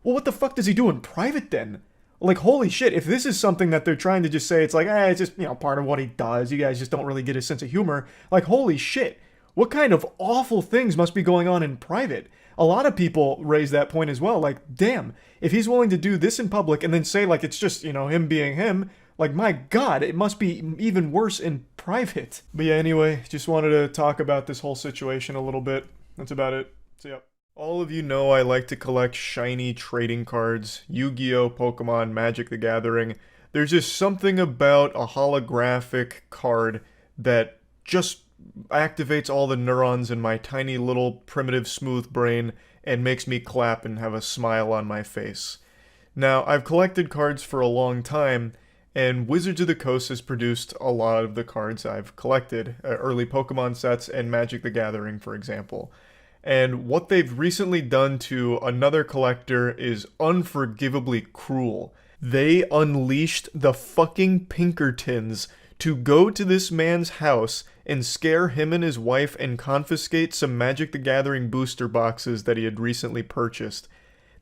Well, what the fuck does he do in private then? Like, holy shit, if this is something that they're trying to just say, it's like, it's just, part of what he does, you guys just don't really get his sense of humor, like, holy shit, what kind of awful things must be going on in private? A lot of people raise that point as well, like, damn, if he's willing to do this in public and then say, like, it's just, him being him, like, my god, it must be even worse in private. But yeah, anyway, just wanted to talk about this whole situation a little bit. That's about it. So yeah. All of you know I like to collect shiny trading cards, Yu-Gi-Oh!, Pokemon, Magic the Gathering. There's just something about a holographic card that just activates all the neurons in my tiny little primitive smooth brain and makes me clap and have a smile on my face. Now, I've collected cards for a long time, and Wizards of the Coast has produced a lot of the cards I've collected, early Pokemon sets and Magic the Gathering, for example. And what they've recently done to another collector is unforgivably cruel. They unleashed the fucking Pinkertons to go to this man's house and scare him and his wife and confiscate some Magic the Gathering booster boxes that he had recently purchased.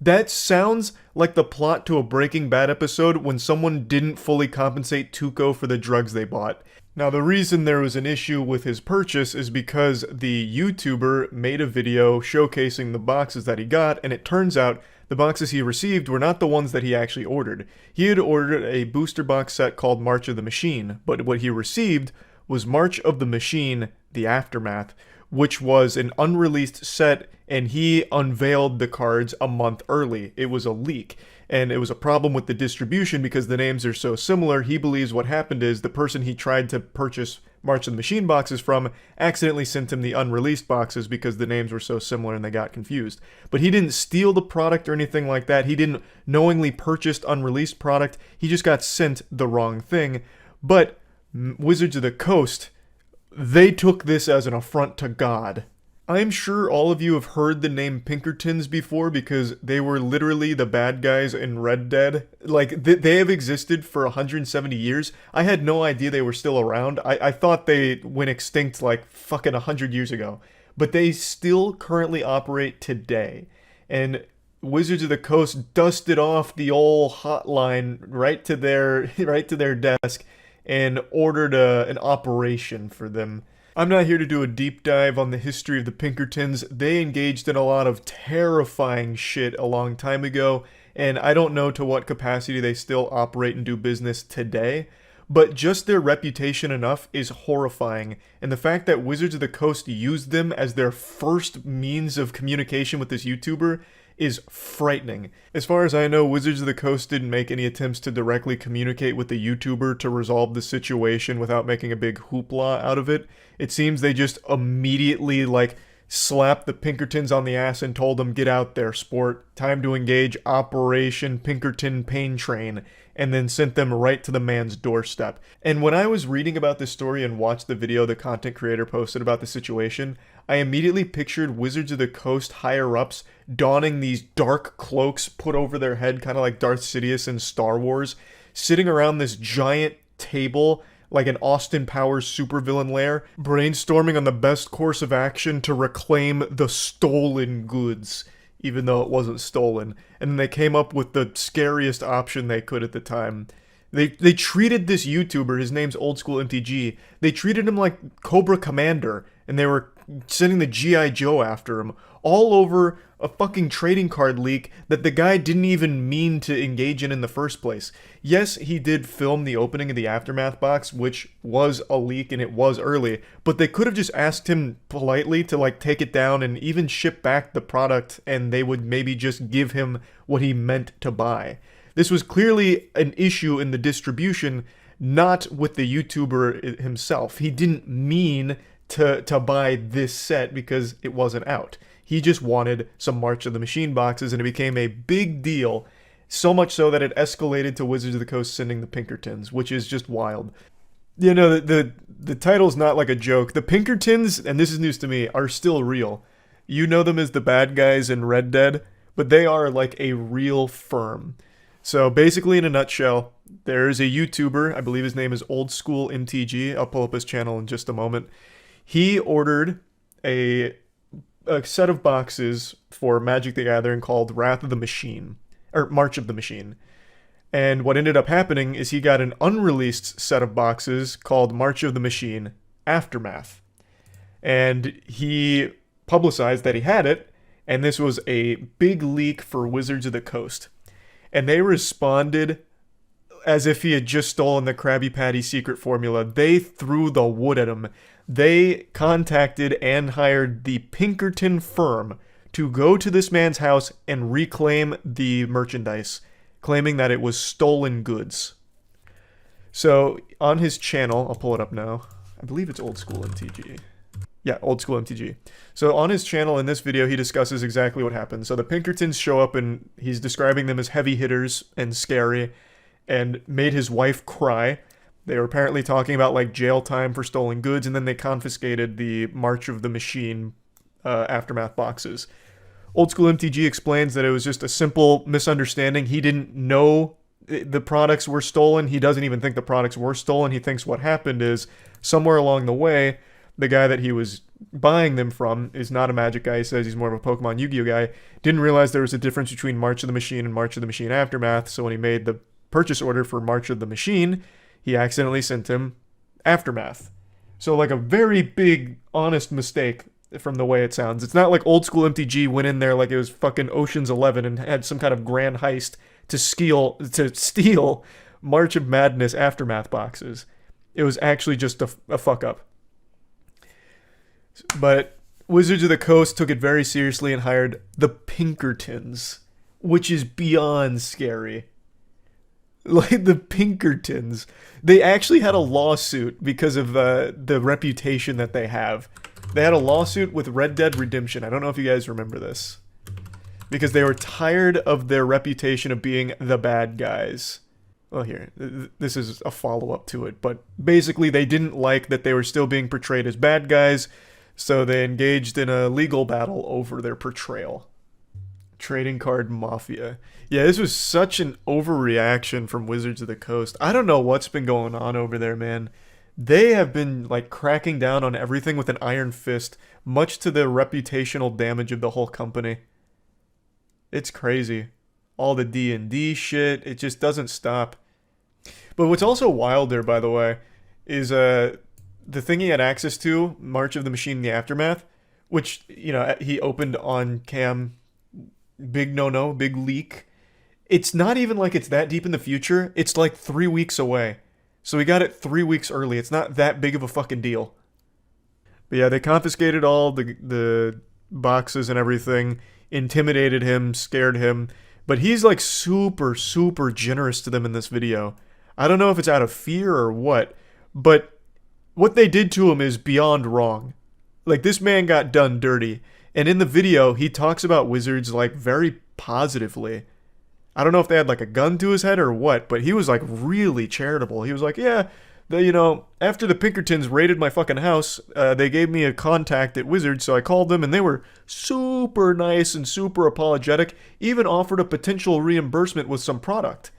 That sounds like the plot to a Breaking Bad episode when someone didn't fully compensate Tuco for the drugs they bought. Now, the reason there was an issue with his purchase is because the YouTuber made a video showcasing the boxes that he got, and it turns out the boxes he received were not the ones that he actually ordered. He had ordered a booster box set called March of the Machine, but what he received was March of the Machine, The Aftermath, which was an unreleased set, and he unveiled the cards a month early. It was a leak, and it was a problem with the distribution because the names are so similar. He believes what happened is the person he tried to purchase March of the Machine boxes from accidentally sent him the unreleased boxes because the names were so similar and they got confused. But he didn't steal the product or anything like that. He didn't knowingly purchase unreleased product. He just got sent the wrong thing. But Wizards of the Coast, they took this as an affront to God. I'm sure all of you have heard the name Pinkertons before because they were literally the bad guys in Red Dead. Like, they have existed for 170 years. I had no idea they were still around. I thought they went extinct like fucking 100 years ago. But they still currently operate today. And Wizards of the Coast dusted off the old hotline right to their desk and ordered an operation for them. I'm not here to do a deep dive on the history of the Pinkertons. They engaged in a lot of terrifying shit a long time ago, and I don't know to what capacity they still operate and do business today, but just their reputation enough is horrifying, and the fact that Wizards of the Coast used them as their first means of communication with this YouTuber is frightening. As far as I know, Wizards of the Coast didn't make any attempts to directly communicate with the YouTuber to resolve the situation without making a big hoopla out of it. It seems they just immediately, slapped the Pinkertons on the ass and told them, "Get out there, sport. Time to engage Operation Pinkerton Pain Train," and then sent them right to the man's doorstep. And when I was reading about this story and watched the video the content creator posted about the situation, I immediately pictured Wizards of the Coast higher-ups donning these dark cloaks put over their head, kind of like Darth Sidious in Star Wars, sitting around this giant table like an Austin Powers supervillain lair, brainstorming on the best course of action to reclaim the stolen goods, even though it wasn't stolen. And then they came up with the scariest option they could at the time. They treated this YouTuber, his name's Old School MTG, they treated him like Cobra Commander, and they were sending the G.I. Joe after him, all over a fucking trading card leak that the guy didn't even mean to engage in the first place. Yes, he did film the opening of the Aftermath box, which was a leak and it was early, but they could have just asked him politely to take it down and even ship back the product, and they would maybe just give him what he meant to buy. This was clearly an issue in the distribution, not with the YouTuber himself. He didn't mean to buy this set because it wasn't out. He just wanted some March of the Machine boxes, and it became a big deal, so much so that it escalated to Wizards of the Coast sending the Pinkertons, which is just wild. You know, the title's not like a joke. The Pinkertons, and this is news to me, are still real. You know them as the bad guys in Red Dead, but they are like a real firm. So basically, in a nutshell, there's a YouTuber, I believe his name is Old School MTG, I'll pull up his channel in just a moment. He ordered a set of boxes for Magic the Gathering called Wrath of the Machine, or March of the Machine. And what ended up happening is he got an unreleased set of boxes called March of the Machine Aftermath. And he publicized that he had it, and this was a big leak for Wizards of the Coast. And they responded as if he had just stolen the Krabby Patty secret formula. They threw the wood at him. They contacted and hired the Pinkerton firm to go to this man's house and reclaim the merchandise, claiming that it was stolen goods. So on his channel, I'll pull it up now. I believe it's Old School MTG. Yeah, Old School MTG. So on his channel in this video, he discusses exactly what happened. So the Pinkertons show up and he's describing them as heavy hitters and scary and made his wife cry. They were apparently talking about jail time for stolen goods, and then they confiscated the March of the Machine Aftermath boxes. Old School MTG explains that it was just a simple misunderstanding. He didn't know the products were stolen. He doesn't even think the products were stolen. He thinks what happened is somewhere along the way, the guy that he was buying them from is not a Magic guy. He says he's more of a Pokemon Yu-Gi-Oh guy. Didn't realize there was a difference between March of the Machine and March of the Machine Aftermath. So when he made the purchase order for March of the Machine, he accidentally sent him Aftermath. So like a very big, honest mistake from the way it sounds. It's not like old school MTG went in there like it was fucking Ocean's 11 and had some kind of grand heist to steal March of Madness Aftermath boxes. It was actually just a fuck up. But Wizards of the Coast took it very seriously and hired the Pinkertons, which is beyond scary. Like the Pinkertons. They actually had a lawsuit because of the reputation that they have. They had a lawsuit with Red Dead Redemption. I don't know if you guys remember this. Because they were tired of their reputation of being the bad guys. Well, here, this is a follow-up to it. But basically, they didn't like that they were still being portrayed as bad guys. So they engaged in a legal battle over their portrayal. Trading card mafia. Yeah, this was such an overreaction from Wizards of the Coast. I don't know what's been going on over there, man. They have been like cracking down on everything with an iron fist, much to the reputational damage of the whole company. It's crazy. All the D&D shit, it just doesn't stop. But what's also wilder, by the way, is the thing he had access to, March of the Machine, the Aftermath, which, you know, he opened on cam. Big no-no, big leak. It's not even like it's that deep in the future. It's like 3 weeks away. So we got it 3 weeks early. It's not that big of a fucking deal. But yeah, they confiscated all the boxes and everything, intimidated him, scared him. But he's like super, super generous to them in this video. I don't know if it's out of fear or what, but what they did to him is beyond wrong. Like, this man got done dirty. And in the video, he talks about Wizards, like, very positively. I don't know if they had, like, a gun to his head or what, but he was, like, really charitable. He was like, yeah, after the Pinkertons raided my fucking house, they gave me a contact at Wizards, so I called them, and they were super nice and super apologetic, even offered a potential reimbursement with some product.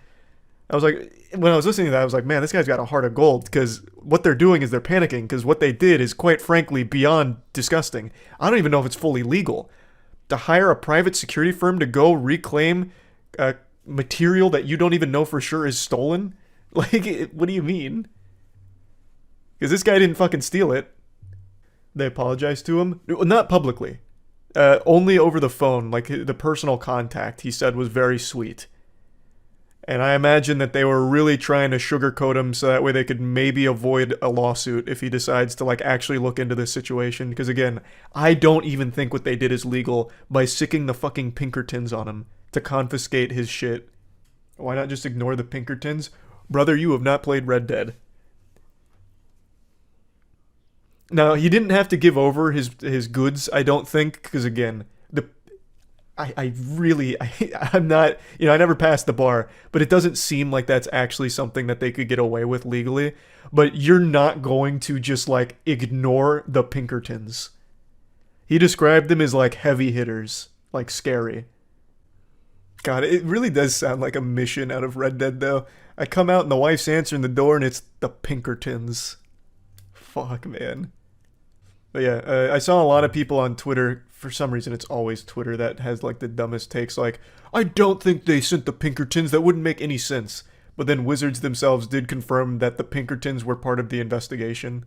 I was like, when I was listening to that, I was like, man, this guy's got a heart of gold, because what they're doing is they're panicking, because what they did is, quite frankly, beyond disgusting. I don't even know if it's fully legal. To hire a private security firm to go reclaim material that you don't even know for sure is stolen? Like, what do you mean? Because this guy didn't fucking steal it. They apologized to him. Not publicly. Only over the phone. Like, the personal contact, he said, was very sweet. And I imagine that they were really trying to sugarcoat him so that way they could maybe avoid a lawsuit if he decides to, like, actually look into this situation. Because, again, I don't even think what they did is legal by sicking the fucking Pinkertons on him to confiscate his shit. Why not just ignore the Pinkertons? Brother, you have not played Red Dead. Now, he didn't have to give over his goods, I don't think, because, again, I'm not, I never passed the bar, but it doesn't seem like that's actually something that they could get away with legally. But you're not going to just, like, ignore the Pinkertons. He described them as, like, heavy hitters, like, scary. God, it really does sound like a mission out of Red Dead, though. I come out and the wife's answering the door and it's the Pinkertons. Fuck, man. But yeah, I saw a lot of people on Twitter, for some reason it's always Twitter that has like the dumbest takes, like, I don't think they sent the Pinkertons, that wouldn't make any sense. But then Wizards themselves did confirm that the Pinkertons were part of the investigation.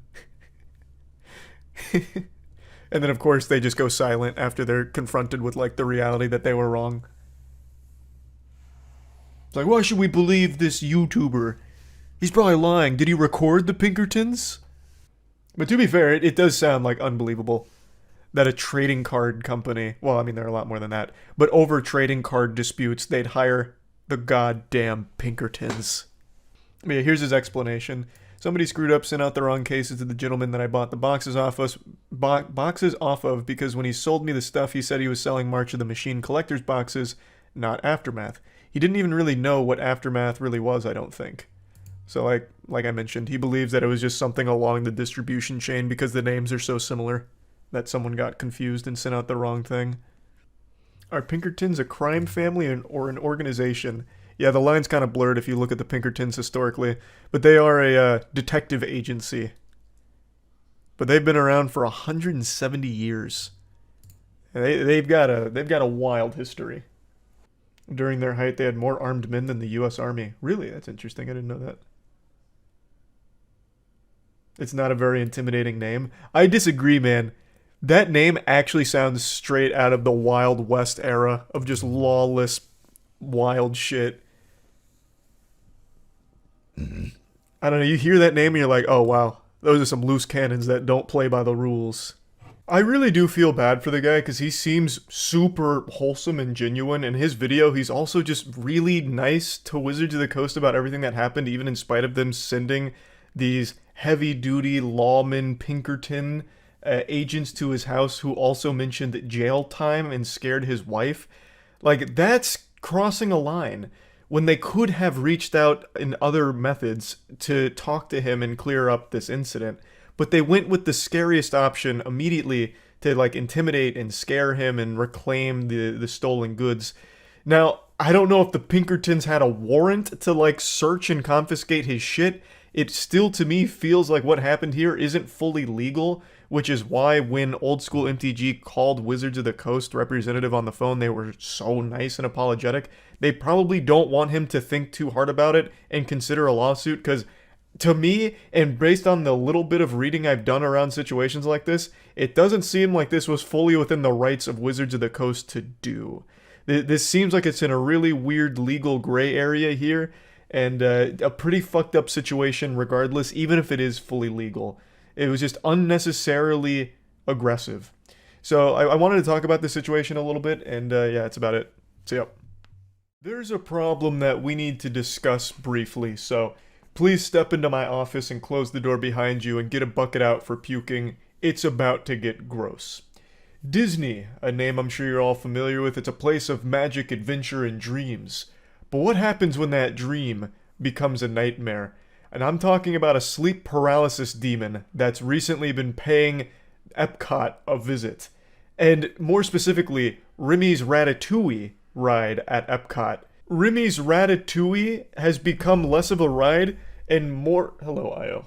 And then of course they just go silent after they're confronted with like the reality that they were wrong. It's like, why should we believe this YouTuber? He's probably lying. Did he record the Pinkertons? But to be fair, it does sound like unbelievable that a trading card company, well, I mean, there are a lot more than that, but over trading card disputes, they'd hire the goddamn Pinkertons. But yeah, here's his explanation. Somebody screwed up, sent out the wrong cases to the gentleman that I bought the boxes off of because when he sold me the stuff, he said he was selling March of the Machine collector's boxes, not Aftermath. He didn't even really know what Aftermath really was, I don't think. So like I mentioned, he believes that it was just something along the distribution chain because the names are so similar that someone got confused and sent out the wrong thing. Are Pinkertons a crime family or an organization? Yeah, the line's kind of blurred if you look at the Pinkertons historically, but they are a detective agency. But they've been around for 170 years. They've got a wild history. During their height, they had more armed men than the U.S. Army. Really, that's interesting. I didn't know that. It's not a very intimidating name. I disagree, man. That name actually sounds straight out of the Wild West era of just lawless, wild shit. I don't know. You hear that name and you're like, oh wow, those are some loose cannons that don't play by the rules. I really do feel bad for the guy because he seems super wholesome and genuine. In his video, he's also just really nice to Wizards of the Coast about everything that happened, even in spite of them sending these heavy-duty lawman Pinkerton agents to his house who also mentioned jail time and scared his wife. Like, that's crossing a line when they could have reached out in other methods to talk to him and clear up this incident. But they went with the scariest option immediately to like intimidate and scare him and reclaim the stolen goods. Now, I don't know if the Pinkertons had a warrant to like search and confiscate his shit. It still to me feels like what happened here isn't fully legal, which is why when Old School MTG called Wizards of the Coast representative on the phone, they were so nice and apologetic. They probably don't want him to think too hard about it and consider a lawsuit because to me, and based on the little bit of reading I've done around situations like this, it doesn't seem like this was fully within the rights of Wizards of the Coast to do. This seems like it's in a really weird legal gray area here, and a pretty fucked up situation regardless, even if it is fully legal. It was just unnecessarily aggressive. So I wanted to talk about this situation a little bit, and yeah, that's about it. So yep. There's a problem that we need to discuss briefly, so please step into my office and close the door behind you and get a bucket out for puking. It's about to get gross. Disney, a name I'm sure you're all familiar with, it's a place of magic, adventure, and dreams. But what happens when that dream becomes a nightmare? And I'm talking about a sleep paralysis demon that's recently been paying Epcot a visit. And more specifically, Remy's Ratatouille ride at Epcot. Remy's Ratatouille has become less of a ride and more... Hello, Io.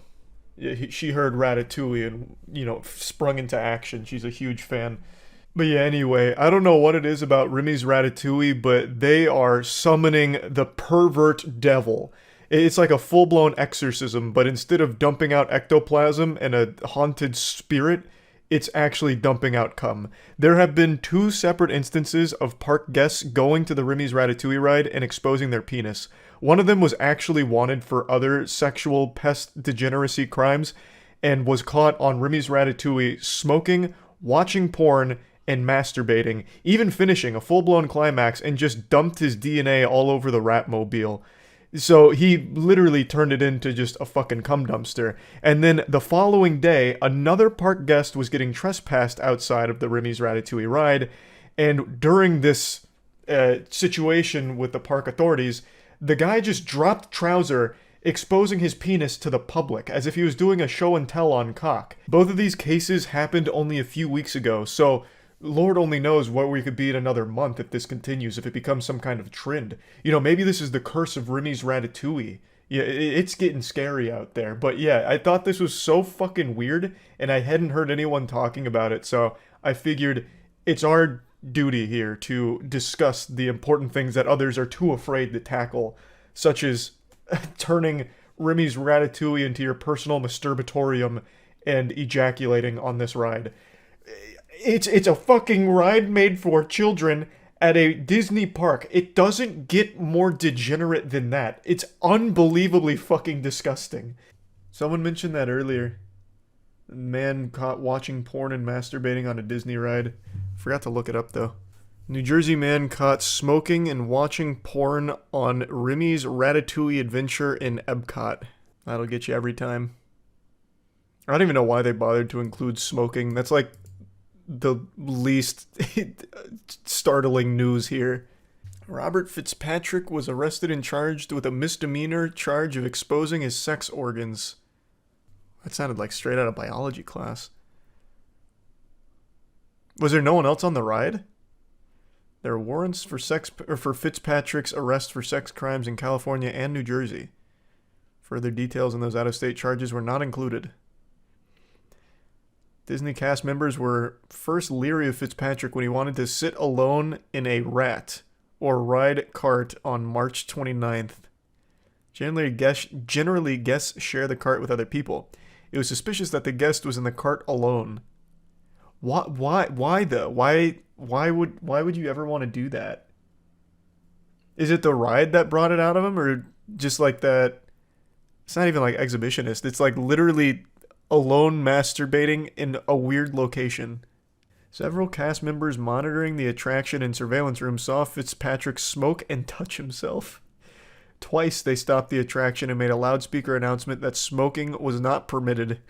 Yeah, she heard Ratatouille and, you know, sprung into action. She's a huge fan. But yeah, anyway, I don't know what it is about Remy's Ratatouille, but they are summoning the pervert devil. It's like a full-blown exorcism, but instead of dumping out ectoplasm and a haunted spirit, it's actually dumping out cum. There have been 2 separate instances of park guests going to the Remy's Ratatouille ride and exposing their penis. One of them was actually wanted for other sexual pest degeneracy crimes and was caught on Remy's Ratatouille smoking, watching porn, and masturbating, even finishing a full-blown climax and just dumped his DNA all over the Ratmobile. So he literally turned it into just a fucking cum dumpster. And then the following day, another park guest was getting trespassed outside of the Remy's Ratatouille ride. And during this situation with the park authorities, the guy just dropped trouser, exposing his penis to the public, as if he was doing a show and tell on cock. Both of these cases happened only a few weeks ago, so Lord only knows where we could be in another month if this continues, if it becomes some kind of trend. You know, maybe this is the curse of Remy's Ratatouille. Yeah, it's getting scary out there. But yeah, I thought this was so fucking weird, and I hadn't heard anyone talking about it, so I figured it's our duty here to discuss the important things that others are too afraid to tackle, such as turning Remy's Ratatouille into your personal masturbatorium and ejaculating on this ride. It's a fucking ride made for children at a Disney park. It doesn't get more degenerate than that. It's unbelievably fucking disgusting. Someone mentioned that earlier. Man caught watching porn and masturbating on a Disney ride. Forgot to look it up though. New Jersey man caught smoking and watching porn on Remy's Ratatouille adventure in Epcot. That'll get you every time. I don't even know why they bothered to include smoking. That's like the least startling news here. Robert Fitzpatrick was arrested and charged with a misdemeanor charge of exposing his sex organs. That sounded like straight out of biology class. Was there no one else on the ride? There are warrants for Fitzpatrick's arrest for sex crimes in California and New Jersey. Further details on those out-of-state charges were not included. Disney cast members were first leery of Fitzpatrick when he wanted to sit alone in a rat or ride cart on March 29th. Generally, guests share the cart with other people. It was suspicious that the guest was in the cart alone. Why though? Why would you ever want to do that? Is it the ride that brought it out of him, or just like that? It's not even like exhibitionist. It's like literally alone masturbating in a weird location. Several cast members monitoring the attraction in surveillance room saw Fitzpatrick smoke and touch himself. Twice they stopped the attraction and made a loudspeaker announcement that smoking was not permitted.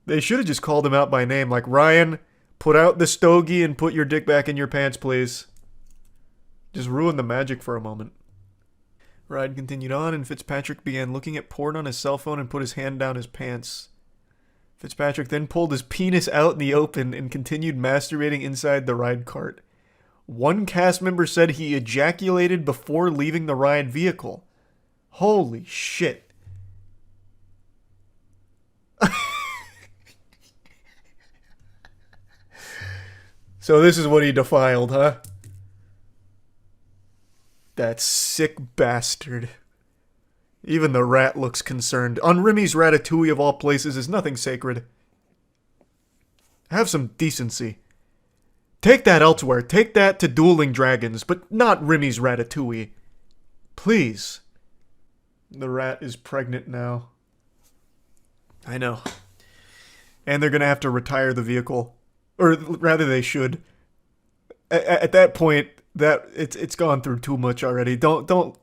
They should have just called him out by name, like, Ryan, put out the stogie and put your dick back in your pants, please. Just ruin the magic for a moment. Ride continued on, and Fitzpatrick began looking at porn on his cell phone and put his hand down his pants. Fitzpatrick then pulled his penis out in the open and continued masturbating inside the ride cart. One cast member said he ejaculated before leaving the ride vehicle. Holy shit. So this is what he defiled, huh? That sick bastard. Even the rat looks concerned. On Remy's Ratatouille of all places is nothing sacred. Have some decency. Take that elsewhere. Take that to Dueling Dragons, but not Remy's Ratatouille. Please. The rat is pregnant now. I know. And they're gonna have to retire the vehicle. Or rather, they should. At that point, that it's gone through too much already. Don't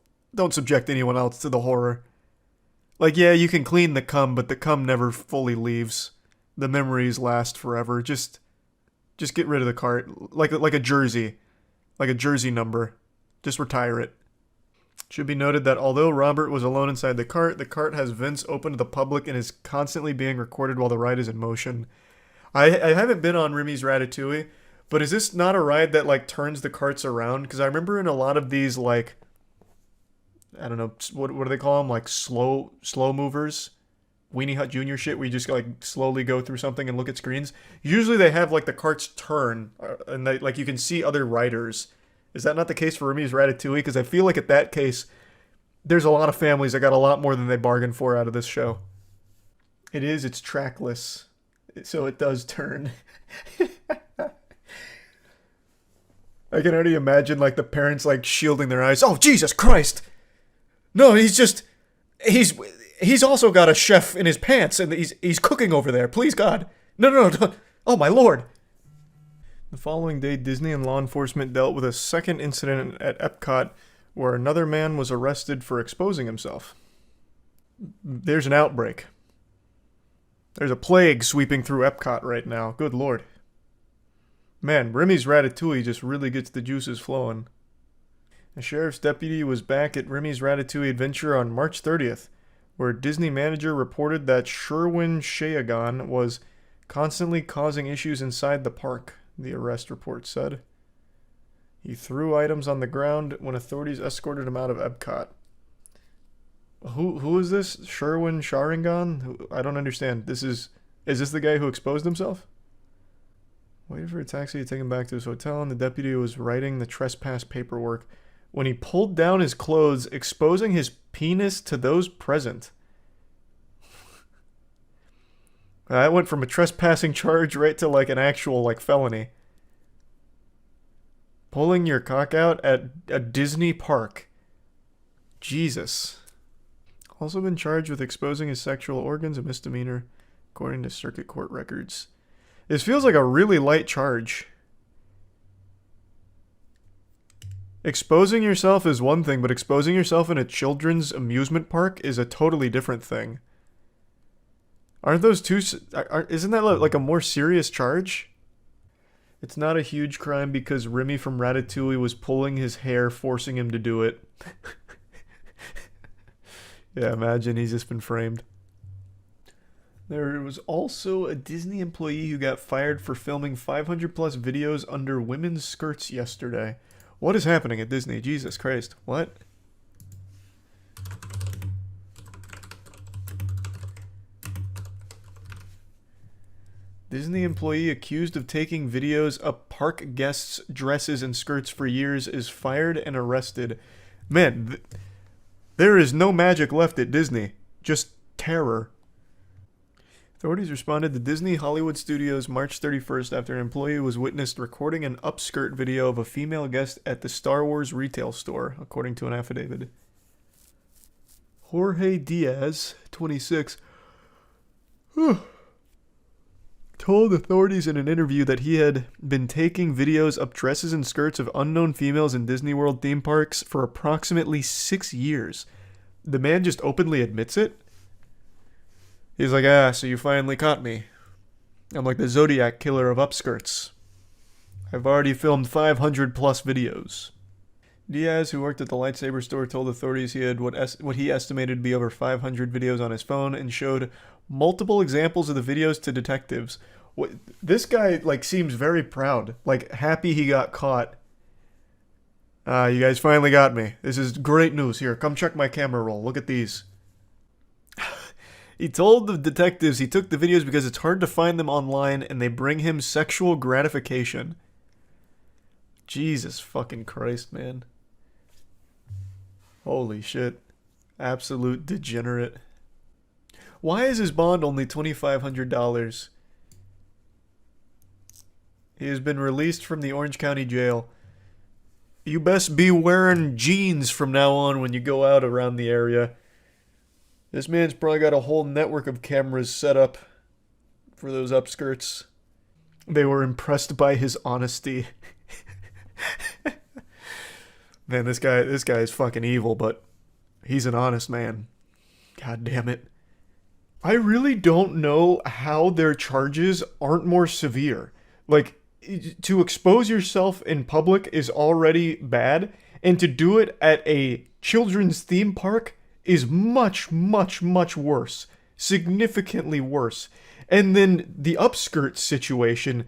subject anyone else to the horror. Like, yeah, you can clean the cum, but the cum never fully leaves. The memories last forever. Just get rid of the cart, like a jersey, like a jersey number. Just retire it. Should be noted that although Robert was alone inside the cart has vents open to the public and is constantly being recorded while the ride is in motion. I haven't been on Remy's Ratatouille, but is this not a ride that like turns the carts around? Because I remember in a lot of these, like, I don't know, what do they call them? Like slow movers, Weenie Hut Jr. shit, where you just like slowly go through something and look at screens. Usually they have like the carts turn, and they, like, you can see other riders. Is that not the case for Remy's Ratatouille? Because I feel like at that case, there's a lot of families that got a lot more than they bargained for out of this show. It's trackless, so it does turn. I can already imagine like the parents like shielding their eyes. Oh, Jesus Christ! No, he's also got a chef in his pants and he's cooking over there. Please, God. No. Oh, my Lord. The following day, Disney and law enforcement dealt with a second incident at Epcot where another man was arrested for exposing himself. There's an outbreak. There's a plague sweeping through Epcot right now. Good Lord. Man, Remy's Ratatouille just really gets the juices flowing. A sheriff's deputy was back at Remy's Ratatouille Adventure on March 30th, where a Disney manager reported that Sherwin Shayagan was constantly causing issues inside the park, the arrest report said. He threw items on the ground when authorities escorted him out of Epcot. Who is this? Sherwin Sharingan? I don't understand. Is this the guy who exposed himself? Waited for a taxi to take him back to his hotel, and the deputy was writing the trespass paperwork when he pulled down his clothes, exposing his penis to those present. That went from a trespassing charge right to like an actual like felony. Pulling your cock out at a Disney park. Jesus. Also been charged with exposing his sexual organs, a misdemeanor, according to circuit court records. This feels like a really light charge. Exposing yourself is one thing, but exposing yourself in a children's amusement park is a totally different thing. Aren't those two... Isn't that like a more serious charge? It's not a huge crime because Remy from Ratatouille was pulling his hair, forcing him to do it. Yeah, imagine he's just been framed. There was also a Disney employee who got fired for filming 500 plus videos under women's skirts yesterday. What is happening at Disney? Jesus Christ. What? Disney employee accused of taking videos of park guests' dresses and skirts for years is fired and arrested. Man, there is no magic left at Disney. Just terror. Authorities responded to Disney Hollywood Studios March 31st after an employee was witnessed recording an upskirt video of a female guest at the Star Wars retail store, according to an affidavit. Jorge Diaz, 26, told authorities in an interview that he had been taking videos of dresses and skirts of unknown females in Disney World theme parks for approximately 6 years. The man just openly admits it. He's like, so you finally caught me. I'm like the Zodiac killer of upskirts. I've already filmed 500 plus videos. Diaz, who worked at the lightsaber store, told authorities he had what he estimated to be over 500 videos on his phone and showed multiple examples of the videos to detectives. This guy, seems very proud. Happy he got caught. You guys finally got me. This is great news. Here, come check my camera roll. Look at these. He told the detectives he took the videos because it's hard to find them online and they bring him sexual gratification. Jesus fucking Christ, man. Holy shit. Absolute degenerate. Why is his bond only $2,500? He has been released from the Orange County Jail. You best be wearing jeans from now on when you go out around the area. This man's probably got a whole network of cameras set up for those upskirts. They were impressed by his honesty. Man, this guy is fucking evil, but he's an honest man. God damn it. I really don't know how their charges aren't more severe. To expose yourself in public is already bad, and to do it at a children's theme park is much, much, much worse. Significantly worse. And then the upskirt situation,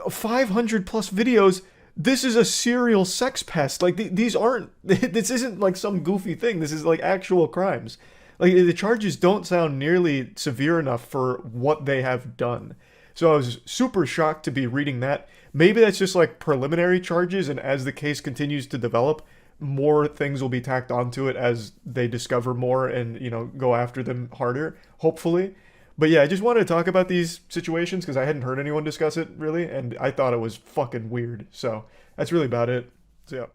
500 plus videos, this is a serial sex pest. These aren't, this isn't some goofy thing. This is actual crimes. The charges don't sound nearly severe enough for what they have done. So I was super shocked to be reading that. Maybe that's just preliminary charges, and as the case continues to develop, more things will be tacked onto it as they discover more and, go after them harder, hopefully. But yeah, I just wanted to talk about these situations because I hadn't heard anyone discuss it really, and I thought it was fucking weird. So that's really about it. So yeah.